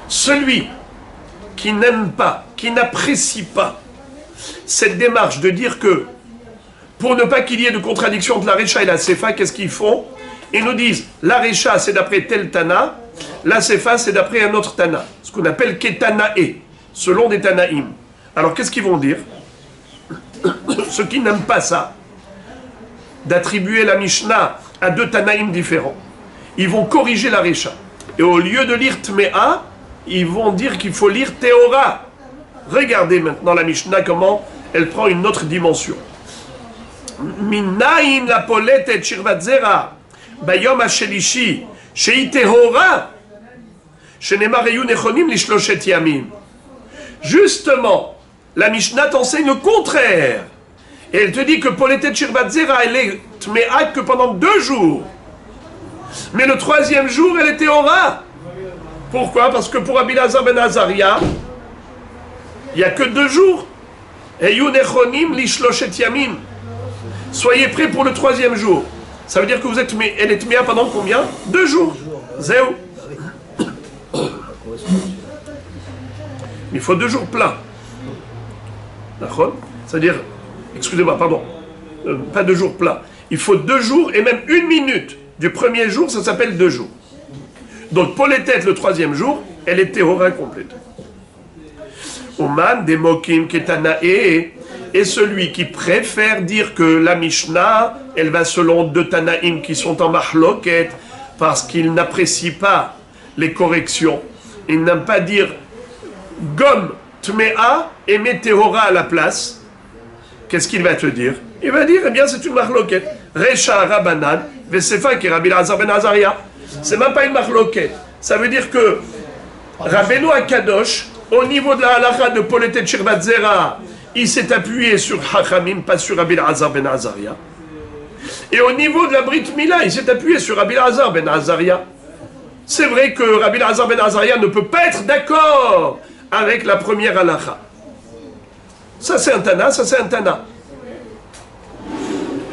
Celui qui n'aime pas, qui n'apprécie pas cette démarche de dire que, pour ne pas qu'il y ait de contradiction entre la Recha et la Sefa, qu'est-ce qu'ils font? Ils nous disent, la Recha c'est d'après tel Tana, la Sefa c'est d'après un autre Tana, ce qu'on appelle Ketanae, selon des Tanaïm. Alors qu'est-ce qu'ils vont dire? Ceux qui n'aiment pas ça, d'attribuer la Mishnah à deux Tanaïm différents, ils vont corriger la Recha. Et au lieu de lire Tmea, ils vont dire qu'il faut lire Théora. Regardez maintenant la Mishnah, comment elle prend une autre dimension. Minaïn la polet et shirvat zera, bayom hashelishi, shei Théora, shenemar eyu nechonim lishloshet yamim. Justement, la Mishnah t'enseigne le contraire. Et elle te dit que Poletet Shirvat Zera, elle est Tmea que pendant 2 jours. Mais le 3e jour, elle est Théora. Pourquoi? Parce que pour Rabbi Elazar ben Azaria, il n'y a que 2 jours. Eyu nechonim lishloshet yamim. Soyez prêts pour le 3e jour. Ça veut dire que vous êtes elle est Tmea pendant combien? 2 jours. Zéo. Il faut 2 jours pleins. D'accord? C'est-à-dire, excusez-moi, pardon, pas 2 jours pleins. Il faut 2 jours et même 1 minute du 1er jour, ça s'appelle 2 jours. Donc, pour les têtes, le 3e jour, elle est théora complète. Oman, demokim, ketanae, et celui qui préfère dire que la Mishnah, elle va selon 2 Tanaïm qui sont en mahloket, parce qu'il n'apprécie pas les corrections. Il n'aime pas dire Gom Tmea et Météora à la place. Qu'est-ce qu'il va te dire? Il va dire, eh bien, c'est une mahloket. Recha Rabanan, Vesefa qui est Rabbi Elazar ben Azaria. C'est même pas une mahloket. Ça veut dire que Rabbeinu HaKadosh, au niveau de la halakha de Poletet Shirvat Zera, il s'est appuyé sur Hachamim, pas sur Rabbi Elazar ben Azaria. Et au niveau de la Brit Mila, il s'est appuyé sur Rabbi Elazar ben Azaria. C'est vrai que Rabbi Elazar ben Azaria ne peut pas être d'accord avec la première halakha. Ça c'est un Tana, ça c'est un Tana.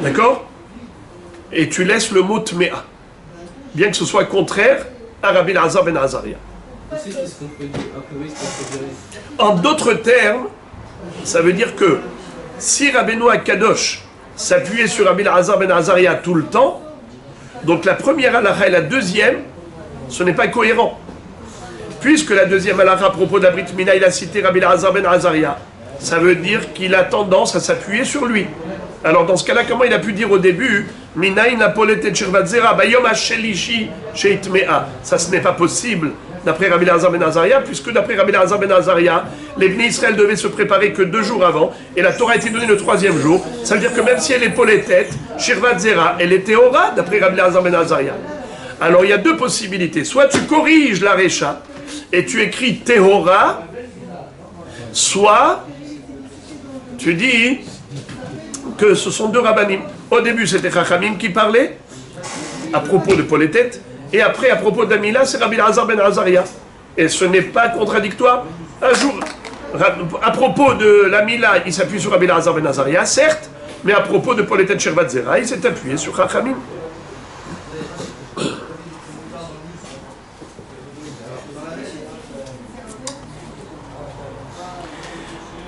D'accord? Et tu laisses le mot Tmea, bien que ce soit contraire à Rabbi Elazar ben Azaria. En d'autres termes, ça veut dire que si Rabbeinu Akadosh s'appuyait sur Rabbi Elazar ben Azaria tout le temps, donc la première halakha et la deuxième, ce n'est pas cohérent. Puisque la deuxième halakha à propos de la Brit Mila, il a cité Rabbi Elazar ben Azaria, ça veut dire qu'il a tendance à s'appuyer sur lui. Alors dans ce cas-là, comment il a pu dire au début Minaï Napolet et Shirvat Zera, Bayom Hashelishi Sheitmea? Ça, ce n'est pas possible d'après Rabbi Elazar ben Azaria, puisque d'après Rabbi Elazar ben Azaria, les Bnei Israël devaient se préparer que 2 jours avant, et la Torah a été donnée le 3e jour. Ça veut dire que même si elle est Poletet, Shirvat Zera, elle est Théora, d'après Rabbi Elazar ben Azaria. Alors il y a 2 possibilités. Soit tu corriges la Recha, et tu écris Théora, soit tu dis que ce sont 2 rabbanim. Au début, c'était Chachamim qui parlait, à propos de Poletet, et après, à propos d'Amila, c'est Rabbi Elazar ben Azaria. Et ce n'est pas contradictoire. Un jour, à propos de l'Amila, il s'appuie sur Rabbi Elazar ben Azaria, certes, mais à propos de Poletet Shirvat Zera, il s'est appuyé sur Chachamim.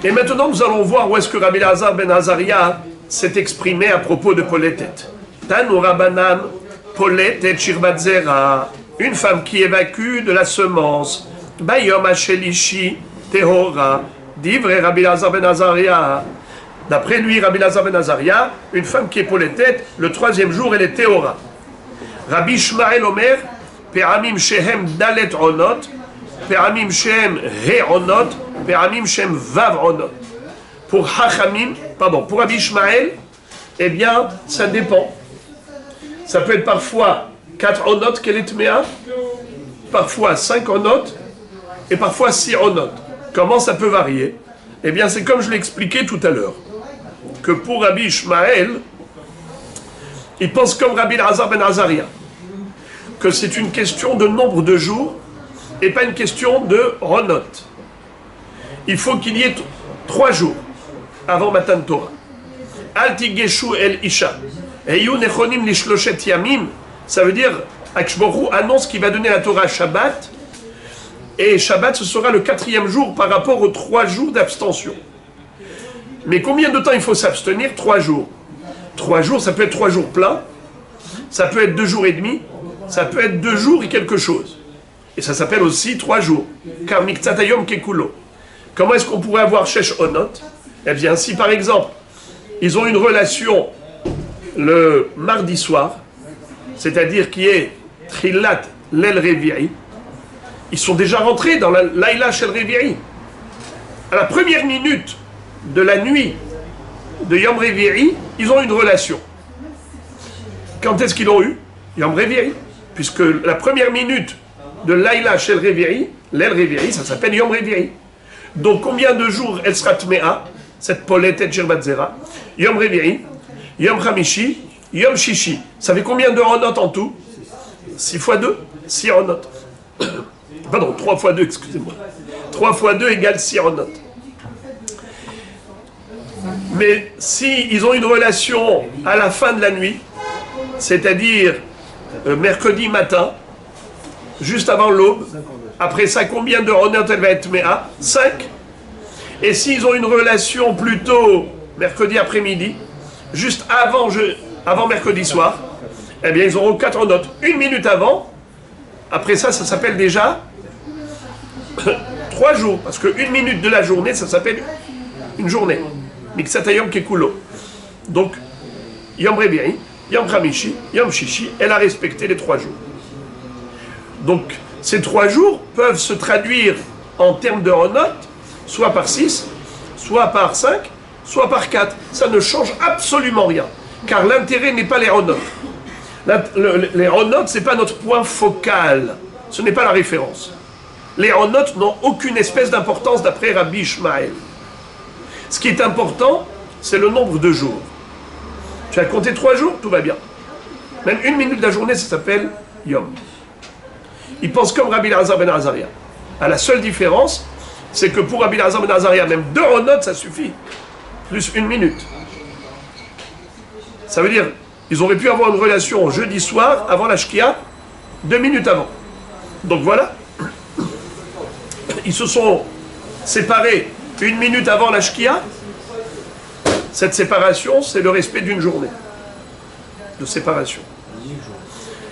Et maintenant, nous allons voir où est-ce que Rabbi Elazar ben Azaria s'est exprimé à propos de Poletet. Tanu Rabbanan, Poletet Shirvat Zera, une femme qui évacue de la semence, Bayom Hashelishi Tehora, d'Ivre Rabbi Elazar ben Azaria. D'après lui, Rabbi Elazar ben Azaria, une femme qui est Poletet, le 3e jour, elle est Tehora. Rabbi Shmael Omer, Pe'amim Shehem Dalet Onot, Pe'amim Shehem Re Onot, Pe'amim Shehem Vav Onot. Pour Rabbi Ishmael, eh bien, ça dépend. Ça peut être parfois 4 onotes qu'elle est tméa, parfois 5 onotes, et parfois 6 onotes. Comment ça peut varier? Eh bien, c'est comme je l'ai expliqué tout à l'heure, que pour Rabbi Ishmael, il pense comme Rabbi Elazar ben Azaria, que c'est une question de nombre de jours, et pas une question de onotes. Il faut qu'il y ait 3 jours avant Matan Torah. Al tigeshu el isha. Eyu nechonim lishloshet yamim. Ça veut dire, Akshboru annonce qu'il va donner la Torah Shabbat. Et Shabbat, ce sera le 4e jour par rapport aux 3 jours d'abstention. Mais combien de temps il faut s'abstenir? 3 jours. 3 jours, ça peut être 3 jours pleins. Ça peut être 2 jours et demi. Ça peut être 2 jours et quelque chose. Et ça s'appelle aussi 3 jours. Car miktsatayom kekulo. Comment est-ce qu'on pourrait avoir Shesh Onot? Eh bien, si par exemple, ils ont une relation le mardi soir, c'est-à-dire qui est Trilat Lel Revi'i, ils sont déjà rentrés dans la Laïla Shel Revi'i. À la première minute de la nuit de Yom Revi'i, ils ont une relation. Quand est-ce qu'ils l'ont eu? Yom Revi'i. Puisque la première minute de Laïla Shel Revi'i, Lel Revi'i, ça s'appelle Yom Revi'i. Donc combien de jours elle sera tméa, cette Poletet Shirvat Zera? Yom Revi'i, Yom Chamishi, Yom Shishi. Ça fait combien de Ronot en tout? 6 fois 2, 6 Ronot. Pardon, 3 fois 2, excusez-moi. 3 fois 2 égale 6 Ronot. Mais si ils ont une relation à la fin de la nuit, c'est-à-dire mercredi matin, juste avant l'aube, après ça, combien de Ronot elle va être tméa? 5. Et s'ils ont une relation plutôt mercredi après-midi, juste avant mercredi soir, eh bien ils auront 4 notes. 1 minute avant, après ça, ça s'appelle déjà 3 jours. Parce que 1 minute de la journée, ça s'appelle une journée. Miksatayom kekulo. Donc, Yom Revi'i, Yom Chamishi, Yom Shishi, elle a respecté les 3 jours. Donc, ces 3 jours peuvent se traduire en termes de Ronot, soit par 6, soit par 5, soit par 4. Ça ne change absolument rien. Car l'intérêt n'est pas les Ronot. Les Ronot, ce n'est pas notre point focal. Ce n'est pas la référence. Les Ronot n'ont aucune espèce d'importance d'après Rabbi Ishmael. Ce qui est important, c'est le nombre de jours. Tu as compté 3 jours, tout va bien. Même 1 minute de la journée, ça s'appelle Yom. il pense comme Rabbi Elazar ben Azaria. À la seule différence, c'est que pour Rabbi Elazar ben Azaria, même 2 ronot, ça suffit. Plus 1 minute. Ça veut dire, ils auraient pu avoir une relation jeudi soir, avant la Shkia, 2 minutes avant. Donc voilà. Ils se sont séparés 1 minute avant la Shkia. Cette séparation, c'est le respect d'une journée de séparation.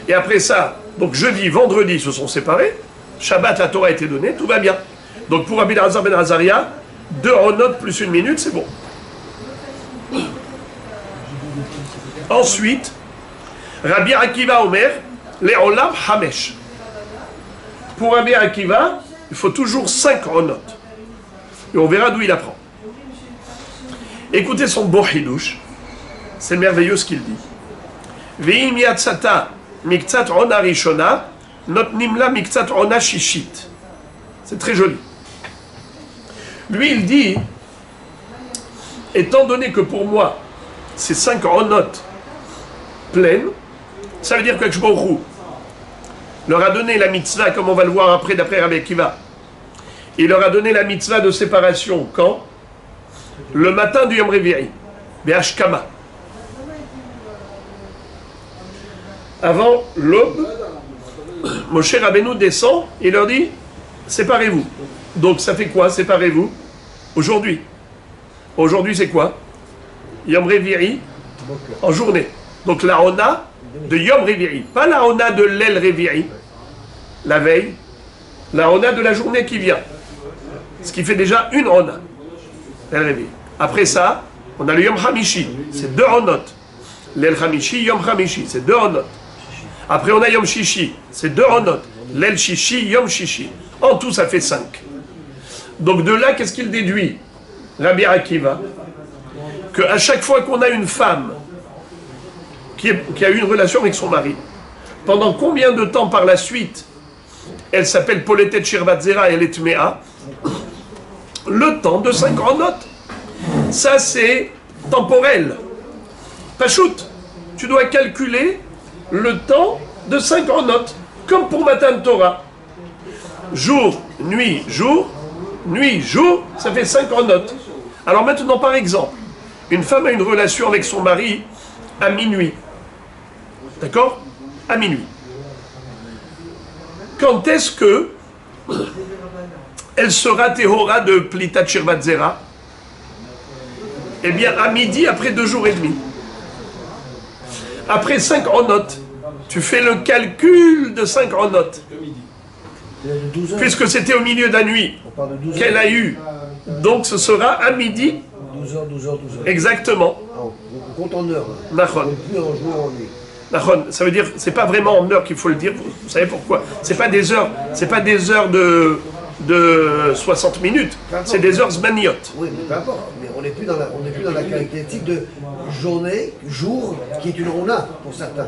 Et après ça, donc jeudi, vendredi, ils se sont séparés. Shabbat, la Torah a été donnée, tout va bien. Donc pour Rabbi Elazar ben Azaria, 2 ronot plus 1 minute, c'est bon. Ensuite, Rabbi Akiva Omer, les Olam Hamesh. Pour Rabbi Akiva, il faut toujours 5 ronot. Et on verra d'où il apprend. Écoutez son beau hidouche. C'est merveilleux ce qu'il dit. Ve'im yatsata miktsat ona rishona, notnim la miktsat ona shishit. C'est très joli. Lui, il dit, étant donné que pour moi, ces 5 ronotes pleines, ça veut dire que Baruch Hu leur a donné la mitzvah, comme on va le voir après, d'après Rabbi Akiva. Il leur a donné la mitzvah de séparation quand? Le matin du Yom Revi'i, Be'ashkama. Avant l'aube, Moshe Rabbeinu descend et leur dit, séparez-vous. Donc ça fait quoi, séparez-vous? Aujourd'hui. Aujourd'hui c'est quoi? Yom Revi'i, en journée. Donc la Ona de Yom Revi'i, pas la Ona de l'El Revi'i, la veille, la Ona de la journée qui vient. Ce qui fait déjà une Ona. El Revi'i. Après ça, on a le Yom Hamishi, c'est 2 Onot. L'El Hamishi, Yom Hamishi, c'est 2 Onot. Après on a Yom Shishi, c'est 2 Onot. L'El Shishi, Yom Shishi. En tout, ça fait 5. Donc de là, qu'est-ce qu'il déduit, Rabbi Akiva? Qu'à chaque fois qu'on a une femme qui a eu une relation avec son mari, pendant combien de temps par la suite, elle s'appelle Poletet Shirvat Zera et elle est Tmea? Le temps de 5 ronot. Ça, c'est temporel. Pachout, tu dois calculer le temps de 5 ronot, comme pour Matan Torah. Jour, nuit, jour, ça fait 5 ronot. Alors maintenant, par exemple, une femme a une relation avec son mari à minuit. D'accord? À minuit. Quand est-ce que elle sera Tehora de Plitat Shirvat Zera? Eh bien, à midi, après 2 jours et demi. Après 5 ronot, tu fais le calcul de 5 ronot. Puisque c'était au milieu de la nuit qu'elle a eu. Donc ce sera à midi. 12 heures, 12 heures, 12 heures. Exactement. On compte en heures. Nachon. Plus en jour, en nuit. Nachon, ça veut dire, c'est pas vraiment en heures qu'il faut le dire. Vous savez pourquoi? C'est pas des heures de 60 minutes. C'est des heures zmaniotes. Oui, mais peu importe. Mais on n'est plus dans la caractéristique de journée, jour, qui est une rona pour certains.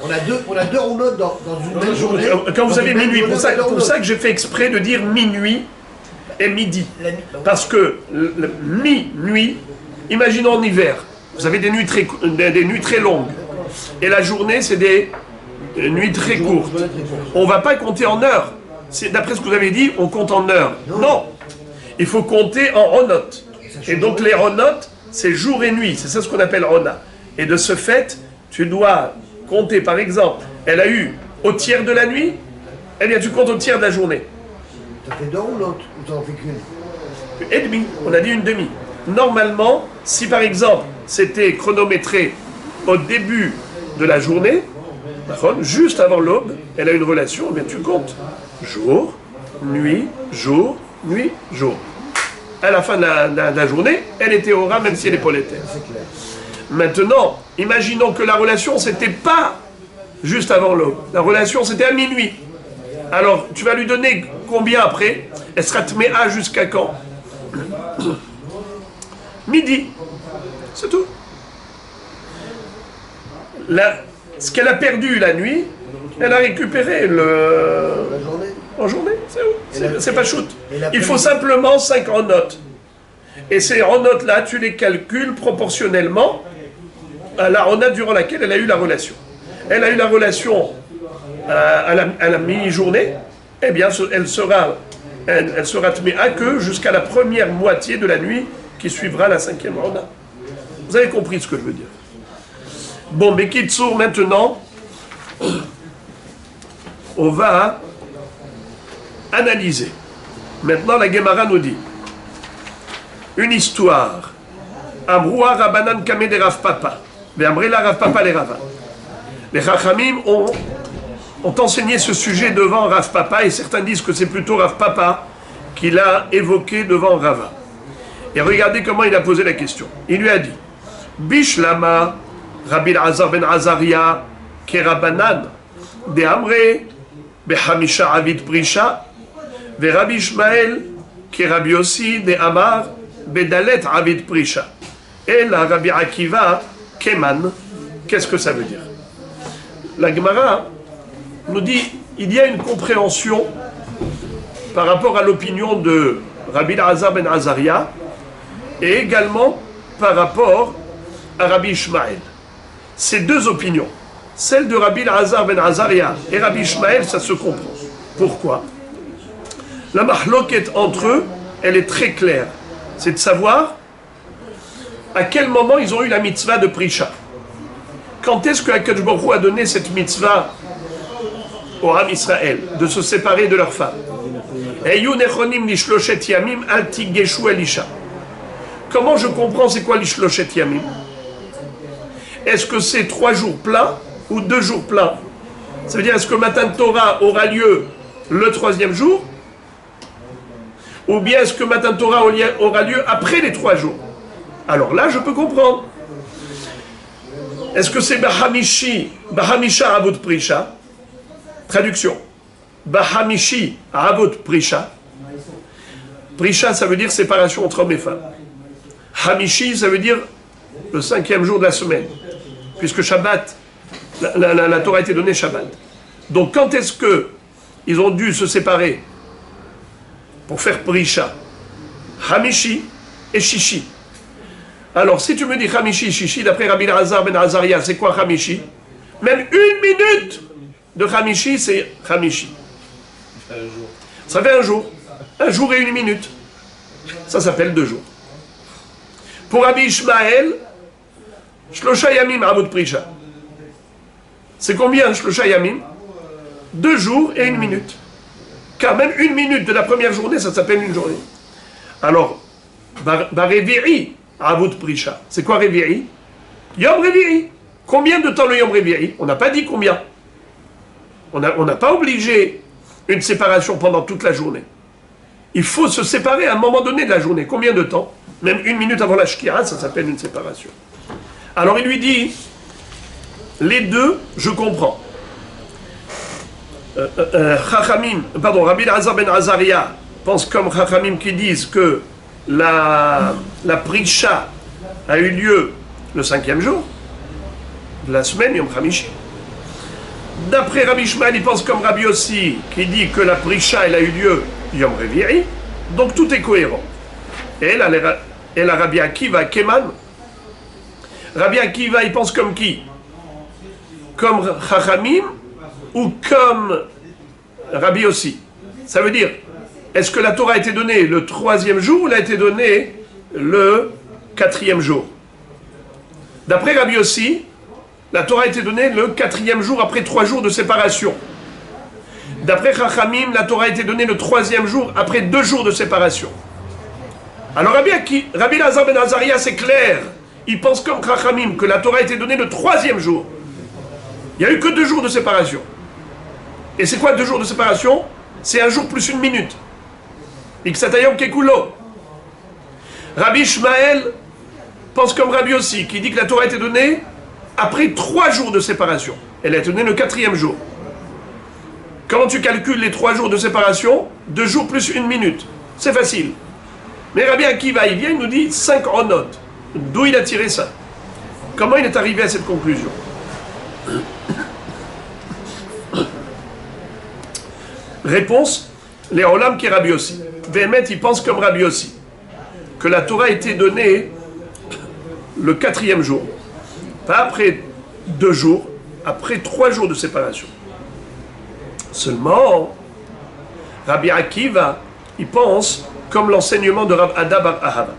On a deux roulottes dans une même journée. Quand vous avez minuit, pour ça que j'ai fait exprès de dire minuit et midi. Parce que minuit, imaginons en hiver, vous avez des nuits très longues. Et la journée, c'est des nuits très courtes. On ne va pas compter en heures. D'après ce que vous avez dit, on compte en heures. Non. Il faut compter en ronotes. Et donc les ronotes, c'est jour et nuit. C'est ça ce qu'on appelle rona. Et de ce fait, tu dois compter, par exemple, elle a eu au tiers de la nuit, eh bien tu comptes au tiers de la journée. Ça fait 2 roulottes ou tu n'en fais qu'une? Et demi, on a dit une demi. Normalement, si par exemple c'était chronométré au début de la journée, juste avant l'aube, elle a une relation, eh bien tu comptes jour, nuit, jour, nuit, jour. À la fin de la journée, elle était au ras, même si elle est polétaire. Maintenant, imaginons que la relation, c'était pas juste avant l'aube. La relation, c'était à minuit. Alors, tu vas lui donner combien après? Elle sera tméa jusqu'à quand? Midi. C'est tout. Ce qu'elle a perdu la nuit, elle a récupéré La journée. en journée. C'est pas shoot. Il faut simplement 5 ronotes. Et ces ronotes-là, tu les calcules proportionnellement à la ronade durant laquelle elle a eu la relation. Elle a eu la relation à la mi-journée, eh bien, elle sera tméa que jusqu'à la première moitié de la nuit qui suivra la 5e Ouna. Vous avez compris ce que je veux dire. Bon, mais Kitsour, maintenant, on va analyser. Maintenant, la Gemara nous dit une histoire. Amroua Rabanan Kame de Rav Papa. Mais Amrela Rav Papa les Rava. Les Chachamim ont enseigné ce sujet devant Rav Papa, et certains disent que c'est plutôt Rav Papa qui l'a évoqué devant Rava. Et regardez comment il a posé la question. Il lui a dit Bishlama Rabbi Azar ben Azaria Kerabanan de Amre Behamisha Avid Prisha ve Rabbi Ishmael Kerabi Yossi de Amar Bedalet Avid Prisha. Et la Rabbi Akiva Keman. Qu'est-ce que ça veut dire? La Gemara nous dit il y a une compréhension par rapport à l'opinion de Rabbi Azar ben Azaria et également par rapport à Rabbi Ishmael. Ces deux opinions, celle de Rabbi Azar ben Azaria et Rabbi Ishmael, ça se comprend. Pourquoi? La mahloket entre eux, elle est très claire. C'est de savoir à quel moment ils ont eu la mitzvah de Prisha. Quand est-ce que Akadosh Baruch Hu a donné cette mitzvah au Ham Israël de se séparer de leur femme? Comment je comprends c'est quoi l'ishloshet yamim? Est-ce que c'est 3 jours pleins ou 2 jours pleins? Ça veut dire est-ce que le matin de Torah aura lieu le 3e jour? Ou bien est-ce que le matin de Torah aura lieu après les 3 jours? Alors là je peux comprendre. Est-ce que c'est Bahamisha Avot Prisha? Traduction. Bahamishi Avot Prisha. Prisha, ça veut dire séparation entre hommes et femmes. Hamishi, ça veut dire le 5e jour de la semaine. Puisque Shabbat, la Torah a été donnée Shabbat. Donc quand est-ce qu'ils ont dû se séparer pour faire Prisha? Hamishi et Shishi. Alors si tu me dis Hamishi, Shishi, d'après Rabbi Azar ben Azaria, c'est quoi Hamishi? Même 1 minute de Hamishi, c'est Hamishi. Ça fait 1 jour. 1 jour et 1 minute. Ça s'appelle 2 jours. Pour Rabbi Ishmael, Shlosha Yamim Avot Prisha. C'est combien Shlosha Yamim? 2 jours et 1 minute. Car même 1 minute de la première journée, ça s'appelle une journée. Alors, Revi'i Avot Prisha. C'est quoi Revi'i? Yom Revi'i. Combien de temps le Yom Revi'i? On n'a pas dit combien. On n'a pas obligé une séparation pendant toute la journée. Il faut se séparer à un moment donné de la journée. Combien de temps? Même 1 minute avant la Shkira, ça s'appelle une séparation. Alors il lui dit, les deux, je comprends. Rabbi Azar ben Azaria pense comme Chachamim qui disent que la Prisha a eu lieu le 5e jour de la semaine, Yom Hamishi. D'après Rabbi Ishmael, il pense comme Rabbi Yossi qui dit que la Prisha elle a eu lieu Yom Revi'i. Donc tout est cohérent. Et la Rabbi Akiva Keman. Rabbi Akiva, il pense comme qui? Comme Chachamim ou comme Rabbi Yossi? Ça veut dire, est-ce que la Torah a été donnée le 3e jour ou elle a été donnée le 4e jour? D'après Rabbi Yossi, la Torah a été donnée le 4e jour après 3 jours de séparation. D'après Chachamim, la Torah a été donnée le 3e jour après 2 jours de séparation. Alors Rabbi Azar ben Azaria, c'est clair. Il pense comme Chachamim que la Torah a été donnée le 3e jour. Il n'y a eu que 2 jours de séparation. Et c'est quoi 2 jours de séparation? C'est 1 jour plus 1 minute. Iksatayom Kekulo. Rabbi Ishmael pense comme Rabbi Yossi, qui dit que la Torah a été donnée après 3 jours de séparation. Elle a été donnée le 4e jour. Comment tu calcules les 3 jours de séparation? 2 jours plus 1 minute. C'est facile. Mais Rabbi Akiva, il vient, il nous dit 5 onotes. D'où il a tiré ça? Comment il est arrivé à cette conclusion? Réponse, les Olam qui est Rabbi Yossi. Béhémet, il pense comme Rabbi Yossi, que la Torah a été donnée le 4e jour. Pas après 2 jours, après 3 jours de séparation. Seulement, Rabbi Akiva, il pense comme l'enseignement de Rav Ada bar Ahava.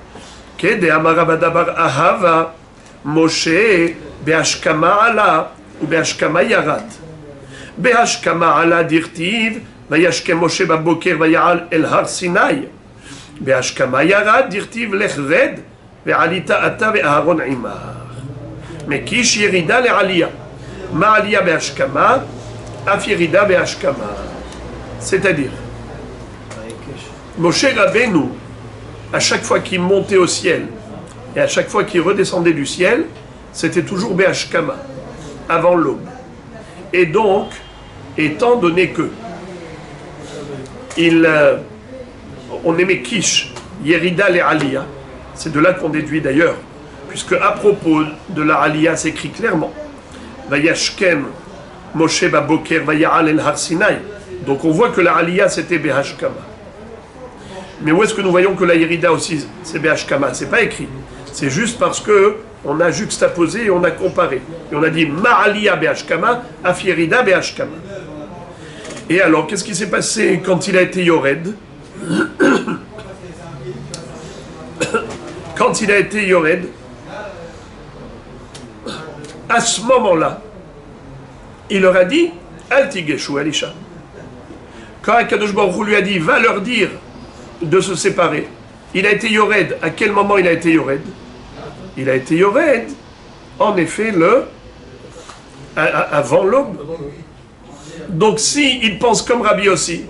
Kede amar Rav Ada bar Ahava, Moshe be'ashkama ala ou be'ashkama yarad. Be'ashkama ala dirtiv, vayashkem Moshe baboker vayal el har Sinai. Be'ashkama yarad dirtiv lech red, ve'alita ata ve'aharon imar. Mekish yerida le'aliyah. Ma aliyah be'ashkama, af yerida be'ashkama. C'est-à-dire, Moshe Rabbeinu, à chaque fois qu'il montait au ciel et à chaque fois qu'il redescendait du ciel, c'était toujours Be'ashkama, avant l'aube. Et donc, étant donné que on aimait Kish, Yerida le Aliyah, c'est de là qu'on déduit d'ailleurs, puisque à propos de la Aliyah, c'est écrit clairement Vayashkem Moshe Baboker Vaya'al el Har Sinai. Donc on voit que la Aliyah c'était Be'ashkama. Mais où est-ce que nous voyons que la Yerida aussi c'est Be'ashkama? C'est pas écrit. C'est juste parce que on a juxtaposé et on a comparé. Et on a dit Ma'aliya Be'ashkama, Af Yerida Be'ashkama. Et alors, qu'est-ce qui s'est passé quand il a été Yored? Quand il a été Yored, à ce moment-là, il leur a dit Al Tigeshu Elisha. Quand Akadosh Baruch Hu lui a dit va leur dire de se séparer, il a été Yored. À quel moment il a été Yored? Il a été Yored, en effet, avant l'aube. Donc si il pense comme Rabbi aussi,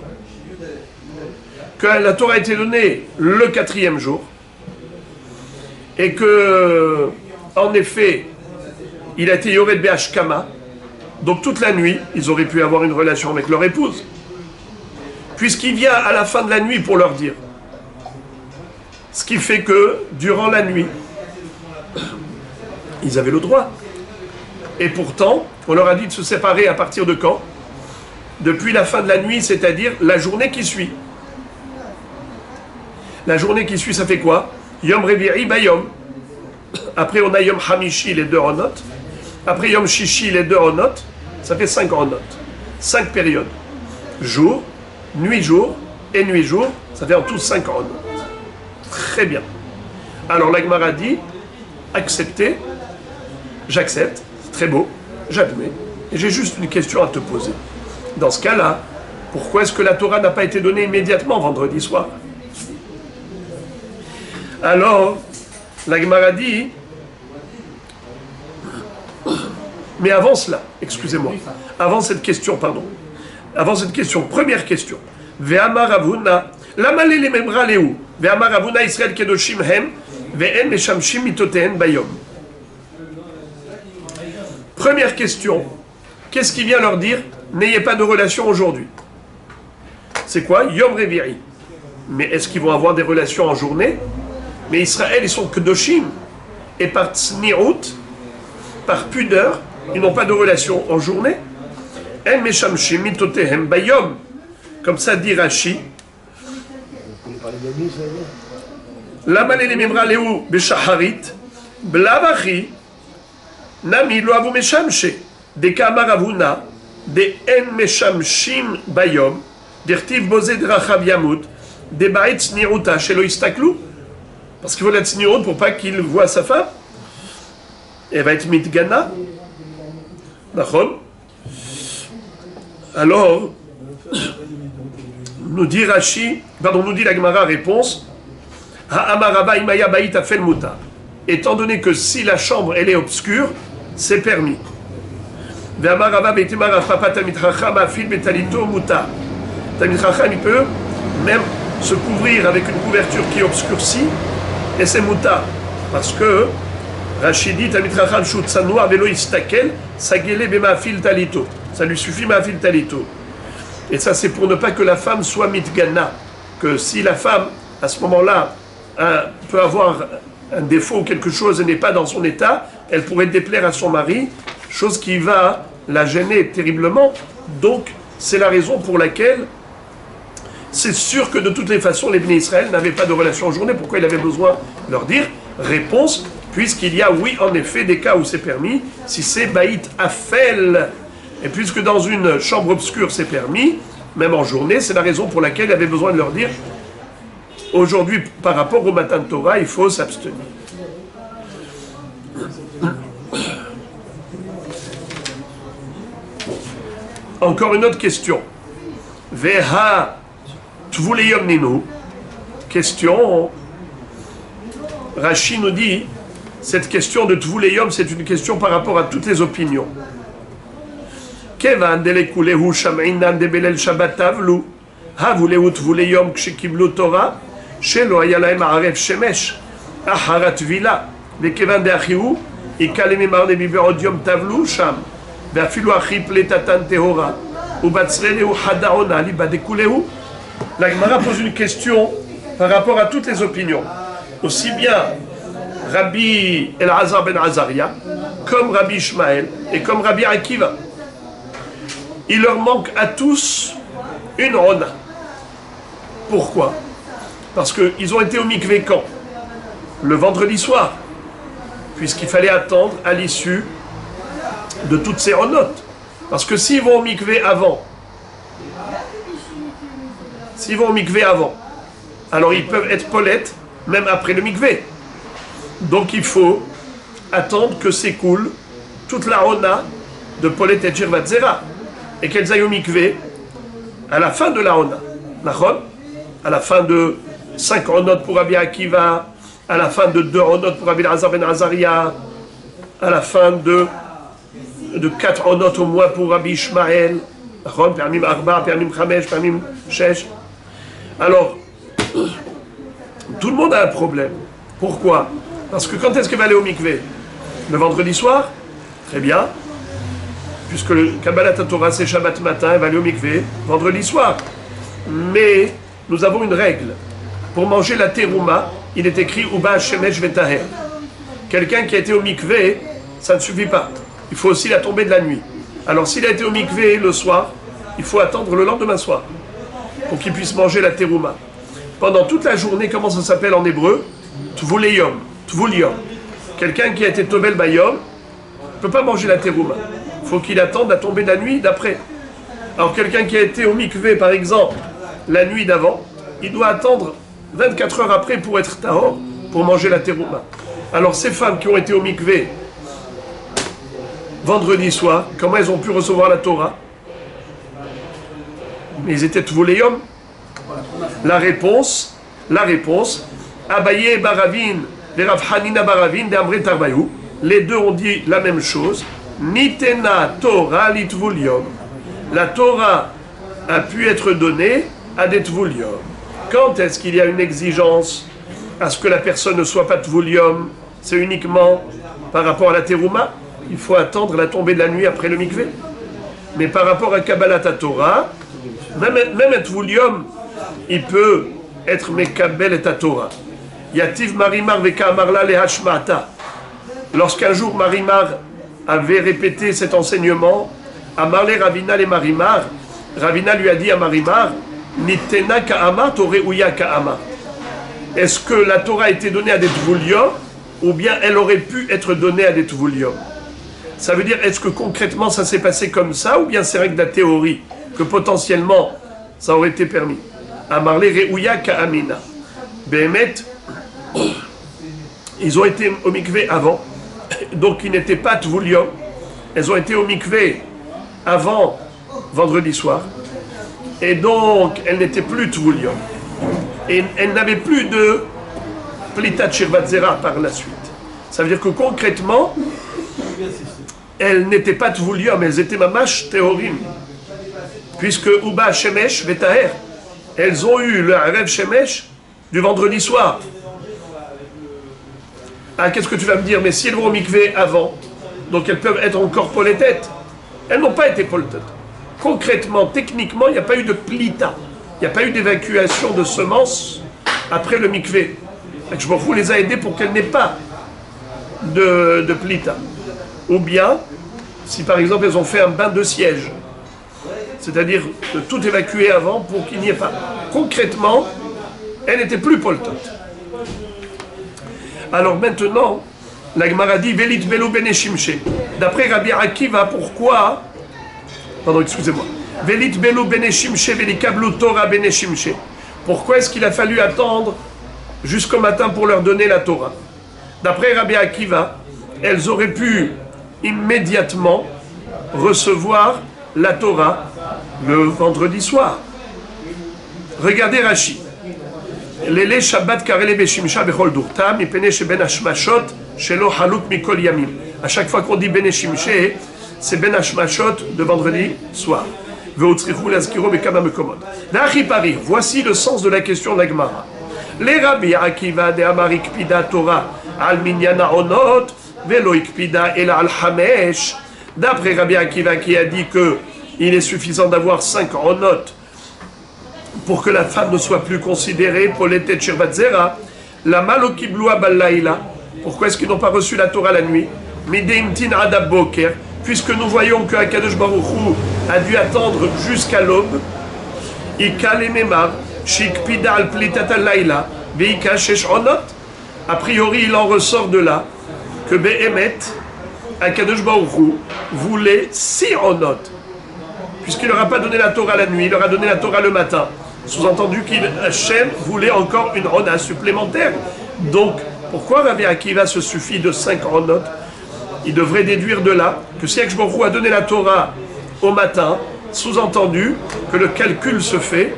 que la Torah a été donnée le 4e jour, et que, en effet, il a été Yored Be'ashkama, donc toute la nuit, ils auraient pu avoir une relation avec leur épouse, puisqu'il vient à la fin de la nuit pour leur dire. Ce qui fait que, durant la nuit, ils avaient le droit. Et pourtant, on leur a dit de se séparer à partir de quand? Depuis la fin de la nuit, c'est-à-dire la journée qui suit. La journée qui suit, ça fait quoi? Yom Revi'i Bayom. Après, on a Yom Hamishi, les 2 Ronot. Après Yom Shishi, les 2 Ronot. Ça fait 5 Ronot. 5 périodes. Jour, nuit-jour et nuit-jour. Ça fait en tout 5 Ronot. Très bien. Alors, la Gemara dit, acceptez, j'accepte, c'est très beau, j'admets. Et j'ai juste une question à te poser. Dans ce cas-là, pourquoi est-ce que la Torah n'a pas été donnée immédiatement vendredi soir? Alors, la Gemara dit, mais avant cela, excusez-moi, avant cette question, première question, Ve'amar Ravuna, lama le memra lehu, Ve'amar Ravuna Israël kedoshim hem, ve'en meshamshim mitoteen bayom. Première question, qu'est-ce qui vient leur dire? N'ayez pas de relation aujourd'hui. C'est quoi? Yom Revi'i. Mais est-ce qu'ils vont avoir des relations en journée? Mais Israël, ils sont kedoshim. Et par tsni'ut, par pudeur, ils n'ont pas de relation en journée. En meshamshim mitotehem bayom. Comme ça dit Rashi. Lama le memra lehu beshaharit, blavachi, nami lo avu meshamshe, de kamar avuna, de en meshamshim bayom, d'irtiv bozé drachav yamut, de ba'et tsni'uta shelo istaklu. Parce qu'il faut la tsni'ut pour pas qu'il voit sa femme. Elle va être mitgana. D'accord? Alors, nous dit Rashi, nous dit la Gemara réponse, Ha'amaraba imaya ba'it afel muta. Étant donné que si la chambre elle est obscure, c'est permis. Ve'amaraba beitimara papa tamid chacham afil betalito muta. Tamid chacham il peut même se couvrir avec une couverture qui obscurcit, et c'est muta. Parce que Rashi dit tamid chacham shut sanoa velo istakel sagele bema afil talito. Ça lui suffit ma afil talito. Et ça, c'est pour ne pas que la femme soit mitgana. Que si la femme, à ce moment-là, peut avoir un défaut ou quelque chose et n'est pas dans son état, elle pourrait déplaire à son mari, chose qui va la gêner terriblement. Donc, c'est la raison pour laquelle c'est sûr que de toutes les façons, les Bnei Israël n'avaient pas de relation en journée. Pourquoi il avait besoin de leur dire? Réponse, puisqu'il y a, oui, en effet, des cas où c'est permis, si c'est Baït Afel. Et puisque dans une chambre obscure c'est permis, même en journée, c'est la raison pour laquelle il avait besoin de leur dire aujourd'hui, par rapport au matin de Torah, il faut s'abstenir. Encore une autre question. Veha tvuleyom ninu. Question. Rashi nous dit, cette question de tvuleyom, c'est une question par rapport à toutes les opinions. Kevan delekulehu sham'inan de belel shabbat tavlu. Havuleu tvuleyom kshekiblu Torah. Shelo haya lahem ha'arev shemesh. Aharat vila. Vekevan de achihu. Ikalemi marne biberod yom tavlu sham. ואפילו אחי פלטתן טהורה, ובצללהו חדעונה ליבדקולהו. La Gemara pose une question par rapport à toutes les opinions. Aussi bien Rabbi Elazar ben Azaria, comme Rabbi Ishmael et comme Rabbi Akiva. Il leur manque à tous une rona. Pourquoi? Parce qu'ils ont été au mikvé quand? Le vendredi soir, puisqu'il fallait attendre à l'issue de toutes ces ronotes. Parce que s'ils vont au mikvé avant, alors ils peuvent être polettes même après le mikvé. Donc il faut attendre que s'écoule toute la rona de Polet et Jirvat Zera et qu'elles aillent au mikvé à la fin de la rona. À la fin de 5 ronotes pour Rabbi Akiva, à la fin de 2 ronotes pour Rabbi Elazar ben Azaria, à la fin de 4 ronotes au moins pour Rabbi Ishmael, permim Arba, permim Chamesh, permim Shesh. Alors, tout le monde a un problème. Pourquoi? Parce que quand est-ce qu'elle va aller au mikvé? Le vendredi soir? Très bien. Puisque le Kabbalat Torah c'est Shabbat matin, elle va aller au mikvé vendredi soir. Mais nous avons une règle. Pour manger la terouma, il est écrit Uba Shemesh Vetaher. Quelqu'un qui a été au mikvé, ça ne suffit pas. Il faut aussi la tombée de la nuit. Alors s'il a été au mikvé le soir, il faut attendre le lendemain soir pour qu'il puisse manger la terouma. Pendant toute la journée, comment ça s'appelle en hébreu? Tvuleyom. Tvuliom. Quelqu'un qui a été Tobel Bayom ne peut pas manger la terouma. Il faut qu'il attende la tombée de la nuit d'après. Alors quelqu'un qui a été au mikvé, par exemple, la nuit d'avant, il doit attendre 24 heures après pour être tahor, pour manger la terouma. Alors ces femmes qui ont été au mikvé vendredi soir, comment elles ont pu recevoir la Torah? Mais ils étaient Tvuleyom. La réponse, Abaye Baravin, les Rav Hanina Baravin, de Amre Tarbayou, les deux ont dit la même chose. Nitena Torah litvuliyom. La Torah a pu être donnée à des tvuliyom. Quand est-ce qu'il y a une exigence à ce que la personne ne soit pas tvuliyom? C'est uniquement par rapport à la terouma. Il faut attendre la tombée de la nuit après le mikvé. Mais par rapport à Kabbalat Torah, même un tvuliyom, il peut être mekabel et Torah. Yativ Marimar veka amarla le hashmata. Lorsqu'un jour Marimar avait répété cet enseignement, Amarle Ravina le Marimar, Ravina lui a dit à Marimar, Nitena ka'ama toreuya ka'ama. Est-ce que la Torah a été donnée à des tvuliyom ou bien elle aurait pu être donnée à des tvuliyom? Ça veut dire, est-ce que concrètement ça s'est passé comme ça ou bien c'est rien que de la théorie que potentiellement ça aurait été permis? Amarle reuya ka'amina. Behemet, ils ont été au mikvé avant, donc ils n'étaient pas tvuliyom. Elles ont été au mikvé avant vendredi soir, et donc elles n'étaient plus tvuliyom. Et elles n'avaient plus de plitat shirvat zera par la suite. Ça veut dire que concrètement, elles n'étaient pas tvuliyom, elles étaient mamash tehorim. Puisque Uba Shemesh Vetaher, elles ont eu le Arev Shemesh du vendredi soir. Ah, qu'est-ce que tu vas me dire? Mais si elles vont au mikvé avant, donc elles peuvent être encore poletettes. Elles n'ont pas été poletettes. Concrètement, techniquement, il n'y a pas eu de plita. Il n'y a pas eu d'évacuation de semences après le mikvé. Je vous les a aidées pour qu'elles n'aient pas de plita. Ou bien, si par exemple elles ont fait un bain de siège, c'est-à-dire de tout évacuer avant pour qu'il n'y ait pas. Concrètement, elles n'étaient plus poletettes. Alors maintenant, la Gemara dit Velit Velu Bene Shimshé. D'après Rabbi Akiva, pourquoi Pardon, excusez-moi. Velit belu beneshimche velikablu Torah beneshimche. Pourquoi est-ce qu'il a fallu attendre jusqu'au matin pour leur donner la Torah? D'après Rabbi Akiva, elles auraient pu immédiatement recevoir la Torah le vendredi soir. Regardez Rashi. Lele Shabbat karele beshimsha bechol durta mipene sheben hashmashot shelo haluk mikol yamim. À chaque fois qu'on dit beneshimche, c'est ben hashmashot de vendredi soir. Veotzrichu lazkiro bekama mekomod. Nachi parir. Voici le sens de la question de la Gemara. Les Rabbi Akiva de Amar ikpida Torah al minyan ha'onot velo ikpida ela al hamesh. D'après Rabbi Akiva qui a dit que il est suffisant d'avoir 5 onot pour que la femme ne soit plus considérée pour l'été de Shirvat Zera, la malokibloua ballaïla. Pourquoi est-ce qu'ils n'ont pas reçu la Torah la nuit? Mideimtin adab boker, puisque nous voyons que Akadosh Baruch Hu a dû attendre jusqu'à l'aube. Ika lememar, shikpida al plitat al-laïla, veika shesh onot. A priori, il en ressort de là que Behemet, Akadosh Baruch Hu, voulait 6 onot. Puisqu'il ne leur a pas donné la Torah la nuit, il leur a donné la Torah le matin. Sous-entendu qu'Hachem voulait encore une Rona supplémentaire. Donc, pourquoi Rabbi Akiva se suffit de 5 Ronot? Il devrait déduire de là que si Akadosh Baruch Hu a donné la Torah au matin, sous-entendu que le calcul se fait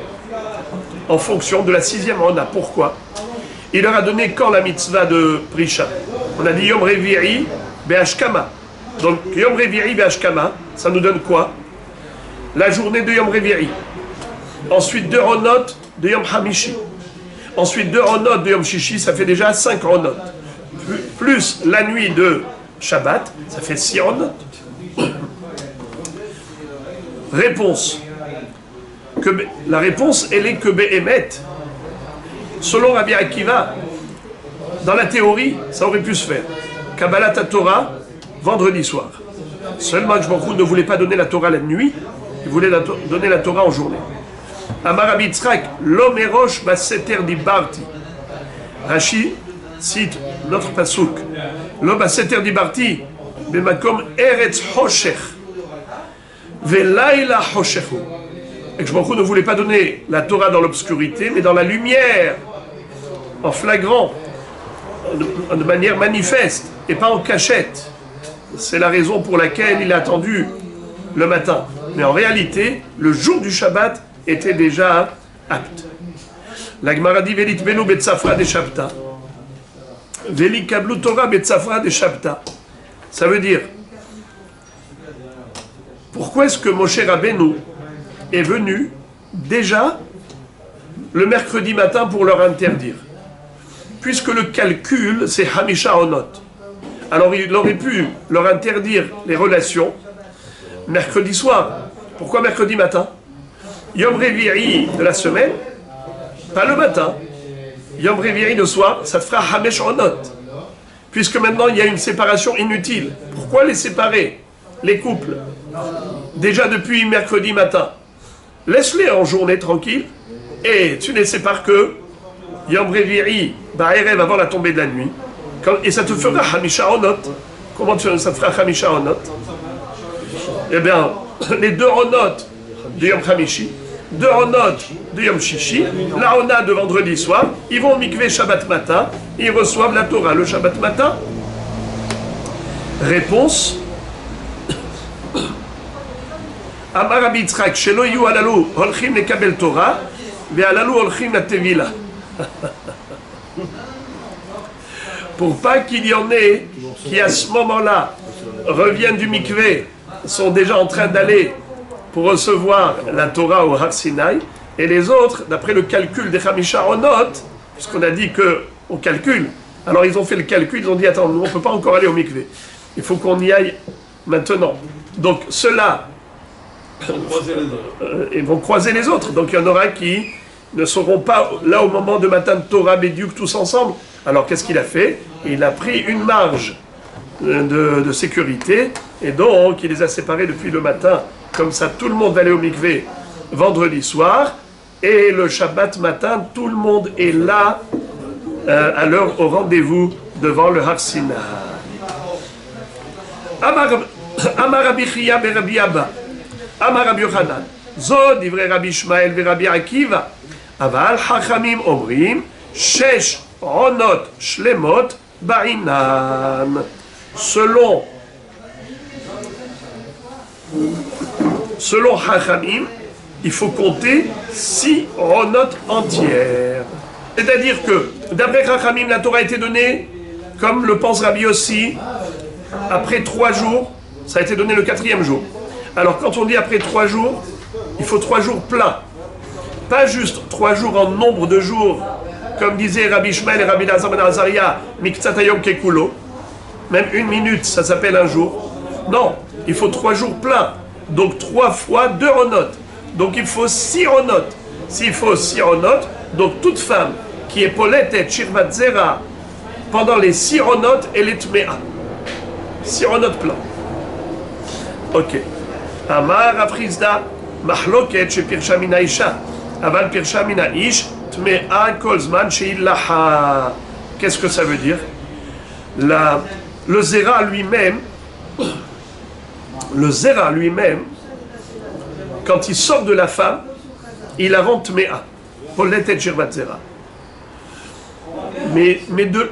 en fonction de la 6e Rona. Pourquoi? Il leur a donné quand la mitzvah de Prisha? On a dit Yom Revi'i Be'ashkama. Donc, Yom Revi'i Be'ashkama, ça nous donne quoi? La journée de Yom Revi'i. Ensuite 2 Ronot de Yom Hamishi. Ensuite 2 Ronot de Yom Shishi, ça fait déjà 5 Ronot. Plus la nuit de Shabbat, ça fait 6 Ronot. Réponse. La réponse, elle est que Behemet, selon Rabbi Akiva, dans la théorie, ça aurait pu se faire. Kabbalat Torah, vendredi soir. Seulement, Baruch Hu ne voulait pas donner la Torah la nuit, il voulait donner la Torah en journée. Amar Rabbi Yitzchak, l'homme erosh baseter dibarti. Rashi cite notre pasouk. L'homme baseter dibarti, bemakom eretz hoshech, velayla hoshechu. Et que Baruch Hu ne voulait pas donner la Torah dans l'obscurité, mais dans la lumière, en flagrant, de manière manifeste, et pas en cachette. C'est la raison pour laquelle il a attendu le matin. Mais en réalité, le jour du Shabbat était déjà apte. La Gemara dit Velit benu betzafra de Shabta. Veli kablu Torah betzafra de Shabta. Ça veut dire, pourquoi est-ce que Moshe Rabbeinu est venu déjà le mercredi matin pour leur interdire? Puisque le calcul, c'est Hamisha Onot. Alors il aurait pu leur interdire les relations mercredi soir. Pourquoi mercredi matin? Yom Revi'i de la semaine, pas le matin. Yom Revi'i le soir, ça te fera Hamesh Onot. Puisque maintenant il y a une séparation inutile. Pourquoi les séparer, les couples? Déjà depuis mercredi matin. Laisse-les en journée tranquille et tu ne les sépares que Yom Revi'i, Ba'erev avant la tombée de la nuit. Et ça te fera Hamisha Onot. Comment ça te fera Hamisha Onot? Eh bien, les 2 Onot de Yom Hamishi, 2 Onot de Yom Shishi, la Ona de vendredi soir, ils vont au mikvé Shabbat matin, ils reçoivent la Torah le Shabbat matin. Réponse. Amar Rabbi Yitzchak, shelo yu alalu holchim lekabel Torah, ve alalu holchim la tevila. Pour pas qu'il y en ait qui à ce moment-là reviennent du mikvé, sont déjà en train d'aller pour recevoir la Torah au Har Sinai, et les autres, d'après le calcul des Hamisha Onot, puisqu'on a dit qu'on calcule, alors ils ont fait le calcul, ils ont dit attends, nous on ne peut pas encore aller au mikvé, il faut qu'on y aille maintenant. Donc ceux-là ils vont croiser les autres, donc il y en aura qui ne seront pas là au moment de Matan Torah Bédiuk tous ensemble. Alors qu'est-ce qu'il a fait? Il a pris une marge de sécurité, et donc il les a séparés depuis le matin. Comme ça, tout le monde va aller au mikvé vendredi soir, et le Shabbat matin, tout le monde est là à l'heure au rendez-vous devant le Har Sinai. Amar Rabbi Chiya be Rabbi Abba. Amar Rabbi Yochanan, Zod divrei Rabbi Ishmael ve Rabbi Akiva, Aval Chachamim omrim, Shesh Ronot Shlemot Ba'inan. Selon Chachamim, il faut compter 6 Ronot entières. C'est-à-dire que, d'après Chachamim, la Torah a été donnée, comme le pense Rabbi Yossi, après 3 jours, ça a été donné le 4e jour. Alors quand on dit après 3 jours, il faut 3 jours pleins. Pas juste 3 jours en nombre de jours, comme disaient Rabbi Ishmael et Rabbi Lazar ben Azaria, Miktsatayom Kekulo. Même 1 minute, ça s'appelle un jour. Non, il faut 3 jours pleins. Donc 3 fois 2 ronotes. Donc il faut 6 ronotes. S'il faut 6 ronotes, donc toute femme qui est poletet shirvat zera pendant les 6 ronotes, elle est tmea. 6 ronotes pleins. Ok. Amar Afrizda, mahloket she pirsha mina isha. Aval pirsha mina ish, tmea kol zman sheillaha. Qu'est-ce que ça veut dire? Le zera lui-même, quand il sort de la femme, il la rend tmea. Poletet shirvat zera.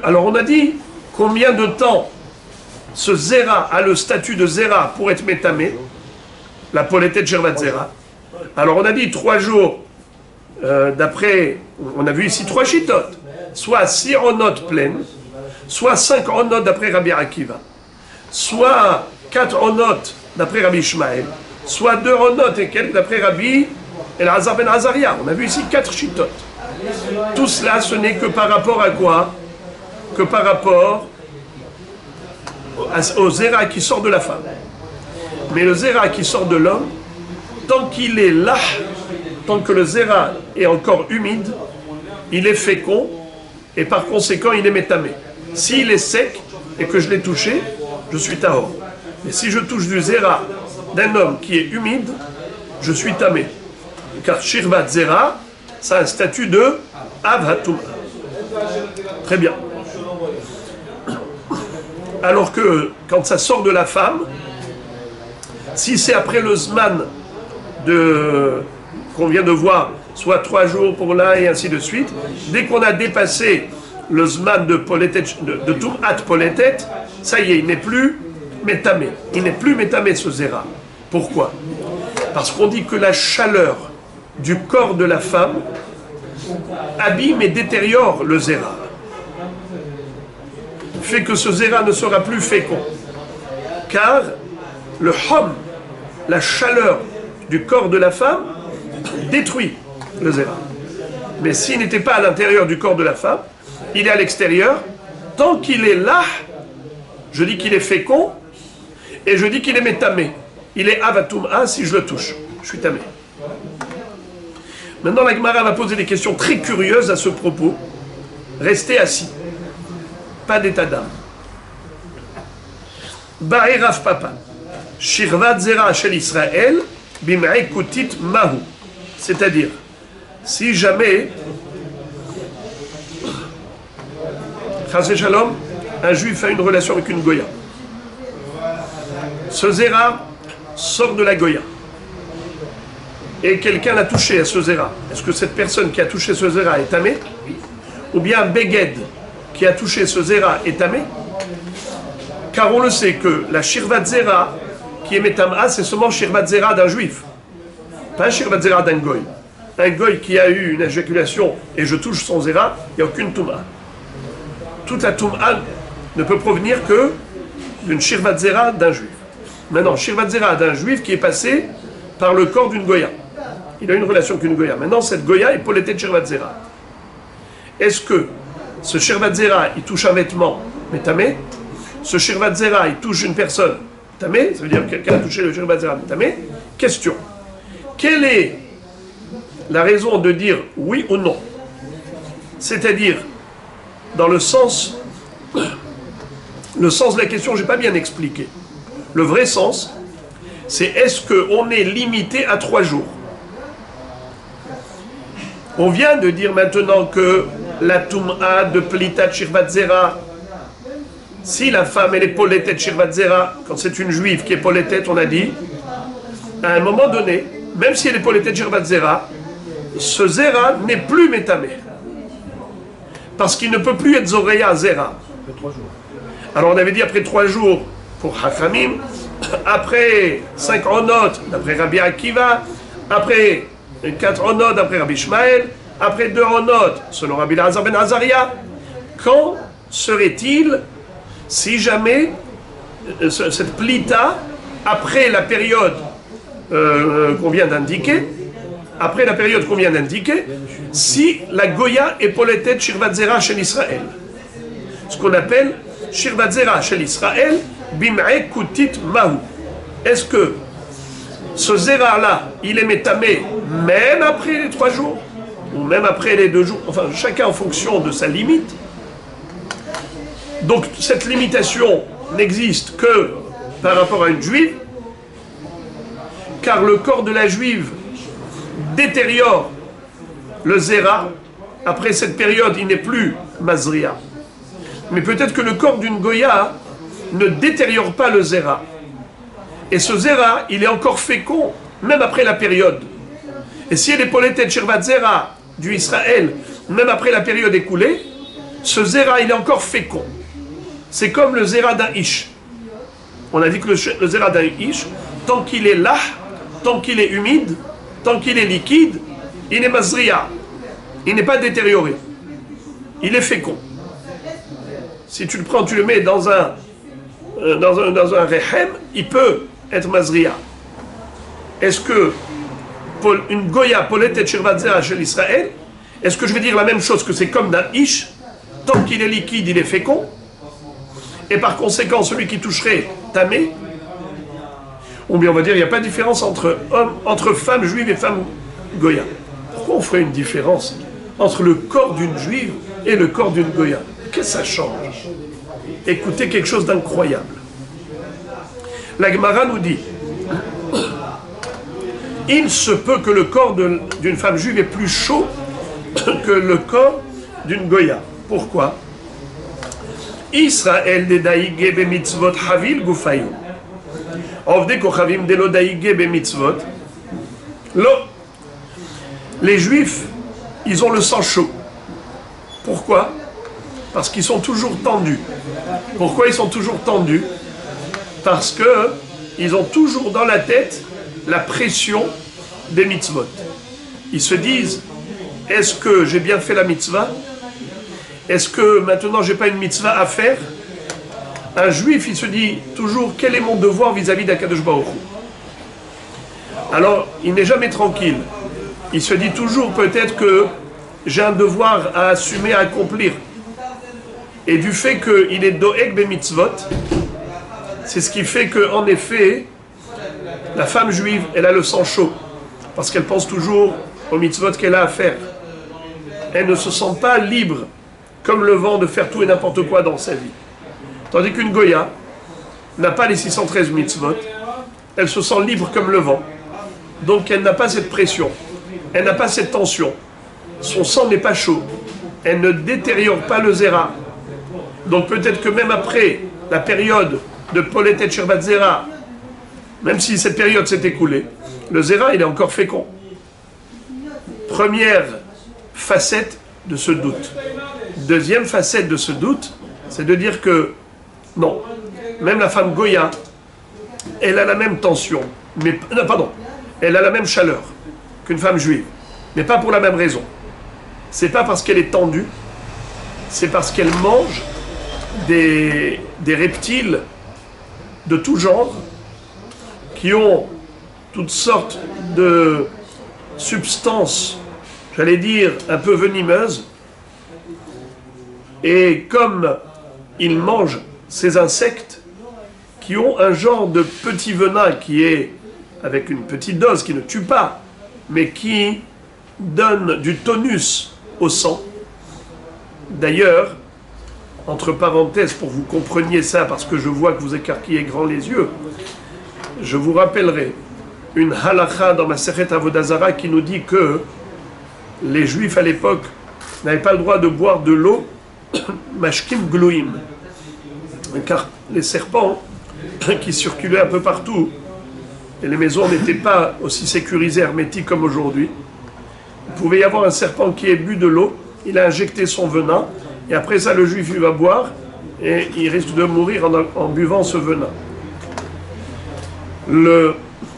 Alors on a dit combien de temps ce zera a le statut de zera pour être métamé, la poletet shirvat zera. Alors on a dit 3 jours, d'après, on a vu ici 3 chitotes, soit 6 ronotes pleines, soit 5 ronotes d'après Rabbi Akiva, soit 4 ronotes d'après Rabbi Ishmael, soit 2 ronotes et quelques d'après Rabbi Elazar ben Azaria. On a vu ici 4 chitotes. Tout cela, ce n'est que par rapport à quoi? Que par rapport au zera qui sort de la femme. Mais le zera qui sort de l'homme, tant qu'il est là, tant que le zera est encore humide, il est fécond et par conséquent il est métamé. S'il est sec et que je l'ai touché, je suis tahor. Mais si je touche du zera d'un homme qui est humide, je suis tamé. Car shirvat zera, ça a un statut de avhatum. Très bien. Alors que quand ça sort de la femme, si c'est après le zman qu'on vient de voir, soit 3 jours pour l'un et ainsi de suite, dès qu'on a dépassé le zman de Tum'at Poletet, ça y est, il n'est plus métamé. Il n'est plus métamé ce zera. Pourquoi? Parce qu'on dit que la chaleur du corps de la femme abîme et détériore le zera. Fait que ce zera ne sera plus fécond. Car le hom, la chaleur du corps de la femme, détruit le zera. Mais s'il n'était pas à l'intérieur du corps de la femme, il est à l'extérieur. Tant qu'il est là, je dis qu'il est fécond et je dis qu'il est métamé. Il est avatum'a si je le touche. Je suis tamé. Maintenant, la Gemara va poser des questions très curieuses à ce propos. Restez assis. Pas d'état d'âme. Ba'e Rav Papa. Shirvat zera shel Israël bim'e kutit mahu. C'est-à-dire, si jamais, chas v'shalom, un juif a une relation avec une goya. Ce zera sort de la goya. Et quelqu'un l'a touché à ce zera. Est-ce que cette personne qui a touché ce zera est tamé? Ou bien un beged qui a touché ce zera est tamé? Car on le sait que la shirvat zera qui est métam'a, c'est seulement shirvat zera d'un juif. Pas shirvat zera d'un goy. Un goy qui a eu une éjaculation et je touche son zera, il n'y a aucune touma. Toute la touma ne peut provenir que d'une shirvat zera d'un juif. Maintenant, shirvat zera d'un juif qui est passé par le corps d'une goya. Il a une relation avec une goya. Maintenant, cette goya est poletet shirvat zera. Est-ce que ce shirvat zera, il touche un vêtement, mais tamé? Ce shirvat zera, il touche une personne, tamé? Ça veut dire que quelqu'un a touché le shirvat zera, tamé? Question. Quelle est la raison de dire oui ou non? C'est-à-dire, dans le sens de la question, je n'ai pas bien expliqué. Le vrai sens, c'est est-ce qu'on est limité à 3 jours? On vient de dire maintenant que la Tum'a de Plitat Shirvat Zera, si la femme elle est poletet Shirvat Zera, quand c'est une juive qui est poletet, on a dit, à un moment donné, même si elle est polétée Shirvat Zera, ce Zera n'est plus métamé. Parce qu'il ne peut plus être Zoreya Zera. Alors on avait dit après 3 jours pour Hachamim, après 5 onot d'après Rabbi Akiva, après 4 onot d'après Rabbi Ishmael, après 2 onot selon Rabbi Elazar ben Azaria. Quand serait-il si jamais cette plita, après la période qu'on vient d'indiquer, si la Goya est polétée Shirvat Zera chez l'Israël, ce qu'on appelle Shirvat Zera chez l'Israël, Bim'e Kutit Mahu. Est-ce que ce Zera-là, il est métamé même après les 3 jours, ou même après les 2 jours, enfin chacun en fonction de sa limite. Donc cette limitation n'existe que par rapport à une juive, car le corps de la juive détériore le Zera. Après cette période, il n'est plus Mazria. Mais peut-être que le corps d'une Goya ne détériore pas le Zera. Et ce Zera, il est encore fécond, même après la période. Et si elle est polétée Shirvat Zera du Israël, même après la période écoulée, ce Zera, il est encore fécond. C'est comme le Zera d'un Ish. On a dit que le Zera d'un Ish, tant qu'il est là, tant qu'il est humide, tant qu'il est liquide, il est Mazria. Il n'est pas détérioré. Il est fécond. Si tu le prends, tu le mets dans un rehem, il peut être Mazria. Est-ce que une Goya polétée Shirvat Zera chez l'Israël, est-ce que je vais dire la même chose que c'est comme d'un Ish, tant qu'il est liquide, il est fécond, et par conséquent, celui qui toucherait Tamé, ou bien on va dire il n'y a pas de différence entre femmes juives et femmes Goya. Pourquoi on ferait une différence entre le corps d'une juive et le corps d'une Goya? Qu'est-ce que ça change? Écoutez quelque chose d'incroyable. La Gemara nous dit, il se peut que le corps d'une femme juive est plus chaud que le corps d'une Goya. Pourquoi? Israël de daïge be mitzvot havil gufayu. Ovde kochavim de lo daïge be mitzvot. Les Juifs, ils ont le sang chaud. Pourquoi? Parce qu'ils sont toujours tendus. Pourquoi ils sont toujours tendus? Parce que ils ont toujours dans la tête la pression des mitzvot. Ils se disent, est-ce que j'ai bien fait la mitzvah? Est-ce que maintenant j'ai pas une mitzvah à faire? Un juif, il se dit toujours, quel est mon devoir vis-à-vis d'Akadosh Baruch Hu? Alors, il n'est jamais tranquille. Il se dit toujours, peut-être que j'ai un devoir à assumer, à accomplir. Et du fait qu'il est doeg be mitzvot, c'est ce qui fait qu'en effet, la femme juive, elle a le sang chaud. Parce qu'elle pense toujours aux mitzvot qu'elle a à faire. Elle ne se sent pas libre, comme le vent, de faire tout et n'importe quoi dans sa vie. Tandis qu'une Goya n'a pas les 613 mitzvot, elle se sent libre comme le vent. Donc elle n'a pas cette pression, elle n'a pas cette tension. Son sang n'est pas chaud, elle ne détériore pas le Zera. Donc peut-être que même après la période de polétée Shirvat Zera, même si cette période s'est écoulée, le Zera, il est encore fécond. Première facette de ce doute. Deuxième facette de ce doute, c'est de dire que non, même la femme Goya, elle a la même tension, mais non, pardon, elle a la même chaleur qu'une femme juive, mais pas pour la même raison. C'est pas parce qu'elle est tendue, c'est parce qu'elle mange des reptiles de tout genre qui ont toutes sortes de substances, j'allais dire, un peu venimeuses. Et comme ils mangent ces insectes qui ont un genre de petit venin qui est avec une petite dose qui ne tue pas, mais qui donne du tonus au sang. D'ailleurs, entre parenthèses, pour que vous compreniez ça, parce que je vois que vous écarquillez grand les yeux, je vous rappellerai une halakha dans ma Masechet Avodah Zara qui nous dit que les Juifs à l'époque n'avaient pas le droit de boire de l'eau mashkim glouim, car les serpents qui circulaient un peu partout et les maisons n'étaient pas aussi sécurisées, hermétiques comme aujourd'hui. Il pouvait y avoir un serpent qui ait bu de l'eau, il a injecté son venin, et après ça, le juif il va boire, et il risque de mourir en buvant ce venin.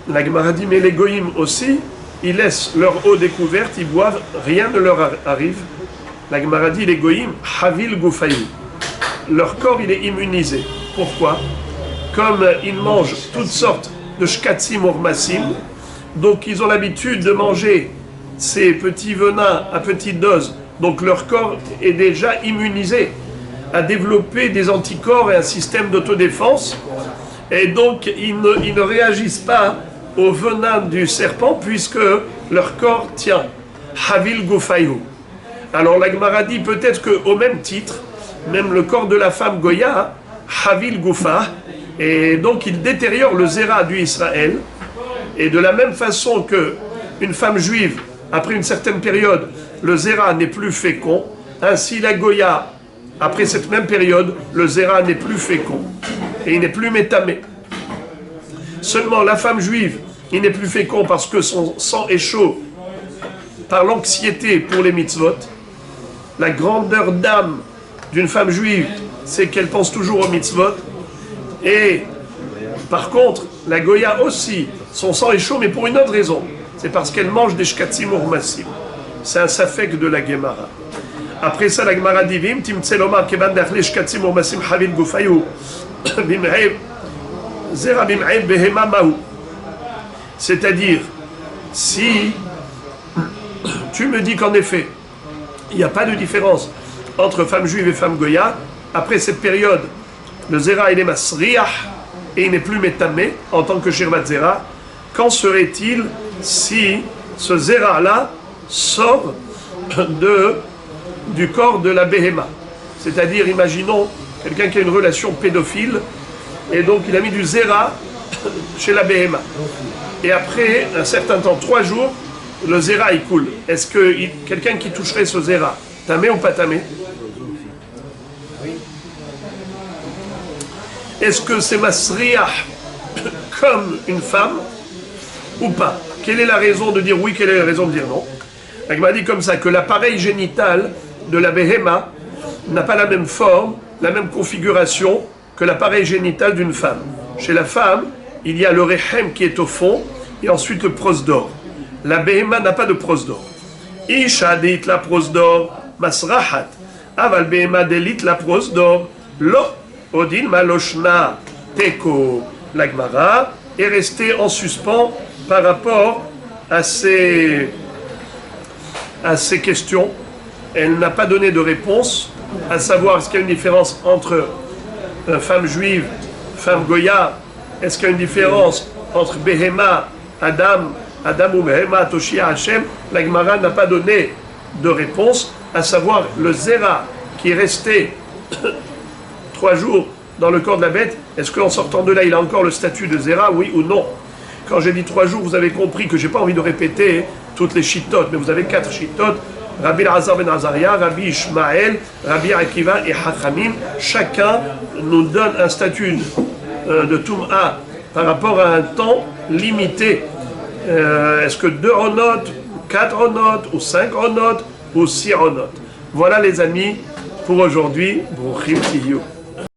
La Gemara dit, mais les goïms aussi, ils laissent leur eau découverte, ils boivent, rien ne leur arrive. La Gemara dit, les goïms, havil gufayou. Leur corps, il est immunisé. Pourquoi? Comme ils mangent toutes sortes de shkatzim ormassim, donc ils ont l'habitude de manger ces petits venins à petite dose, donc leur corps est déjà immunisé, a développé des anticorps et un système d'autodéfense, et donc ils ne réagissent pas au venin du serpent puisque leur corps tient. Havil gufayou. Alors la Gemara dit peut-être qu'au même titre, même le corps de la femme Goya, Havil Gufa, et donc il détériore le zéra du Israël, et de la même façon que une femme juive, après une certaine période, le zéra n'est plus fécond, ainsi la Goya, après cette même période, le zéra n'est plus fécond, et il n'est plus métamé. Seulement la femme juive, il n'est plus fécond parce que son sang est chaud par l'anxiété pour les mitzvot. La grandeur d'âme d'une femme juive, c'est qu'elle pense toujours aux mitzvot. Et par contre, la Goya aussi, son sang est chaud, mais pour une autre raison. C'est parce qu'elle mange des shkatzim urmassim. C'est un safek de la Gemara. Après ça, la Gemara dit Vim timtseloma keban dachle shkatzim urmassim havil gufayu bim'ev zera bim'ev behema mahu. C'est-à-dire, si tu me dis qu'en effet, il n'y a pas de différence entre femme juive et femme Goya, après cette période, le zera il est masriah et il n'est plus métamé en tant que shirvat zera, qu'en serait-il si ce zera-là sort du corps de la béhéma? C'est-à-dire, imaginons quelqu'un qui a une relation pédophile et donc il a mis du zera chez la béhéma. Et après un certain temps, 3 jours, le zera il coule. Est-ce que quelqu'un qui toucherait ce zera, tamé ou pas tamé? Est-ce que c'est masriah comme une femme ou pas? Quelle est la raison de dire oui, quelle est la raison de dire non? Il m'a dit comme ça que l'appareil génital de la béhéma n'a pas la même forme, la même configuration que l'appareil génital d'une femme. Chez la femme, il y a le rehem qui est au fond et ensuite le prosdor. La béhéma n'a pas de prosdor. Isha dit la prosdor masrahat. Aval béhéma delit la prosdor. Lo odin maloshna teko. La Gemara est restée en suspens par rapport à ces questions. Elle n'a pas donné de réponse, à savoir est-ce qu'il y a une différence entre femme juive, femme Goya, est-ce qu'il y a une différence entre Behema, Adam ou Behema, Toshia, Hashem. La Gemara n'a pas donné de réponse, à savoir le Zera qui est resté 3 jours dans le corps de la bête, est-ce qu'en sortant de là, il a encore le statut de Zera, oui ou non? Quand j'ai dit 3 jours, vous avez compris que je n'ai pas envie de répéter toutes les shittot, mais vous avez 4 shittot, Rabbi Elazar ben Azaria, Rabbi Ishmael, Rabbi Akiva et Hachamim. Chacun nous donne un statut de Tum'a par rapport à un temps limité. Est-ce que 2 onotes, 4 onotes, ou 5 onotes, ou 6 onotes? Voilà les amis, pour aujourd'hui. Bruchim Tiyu.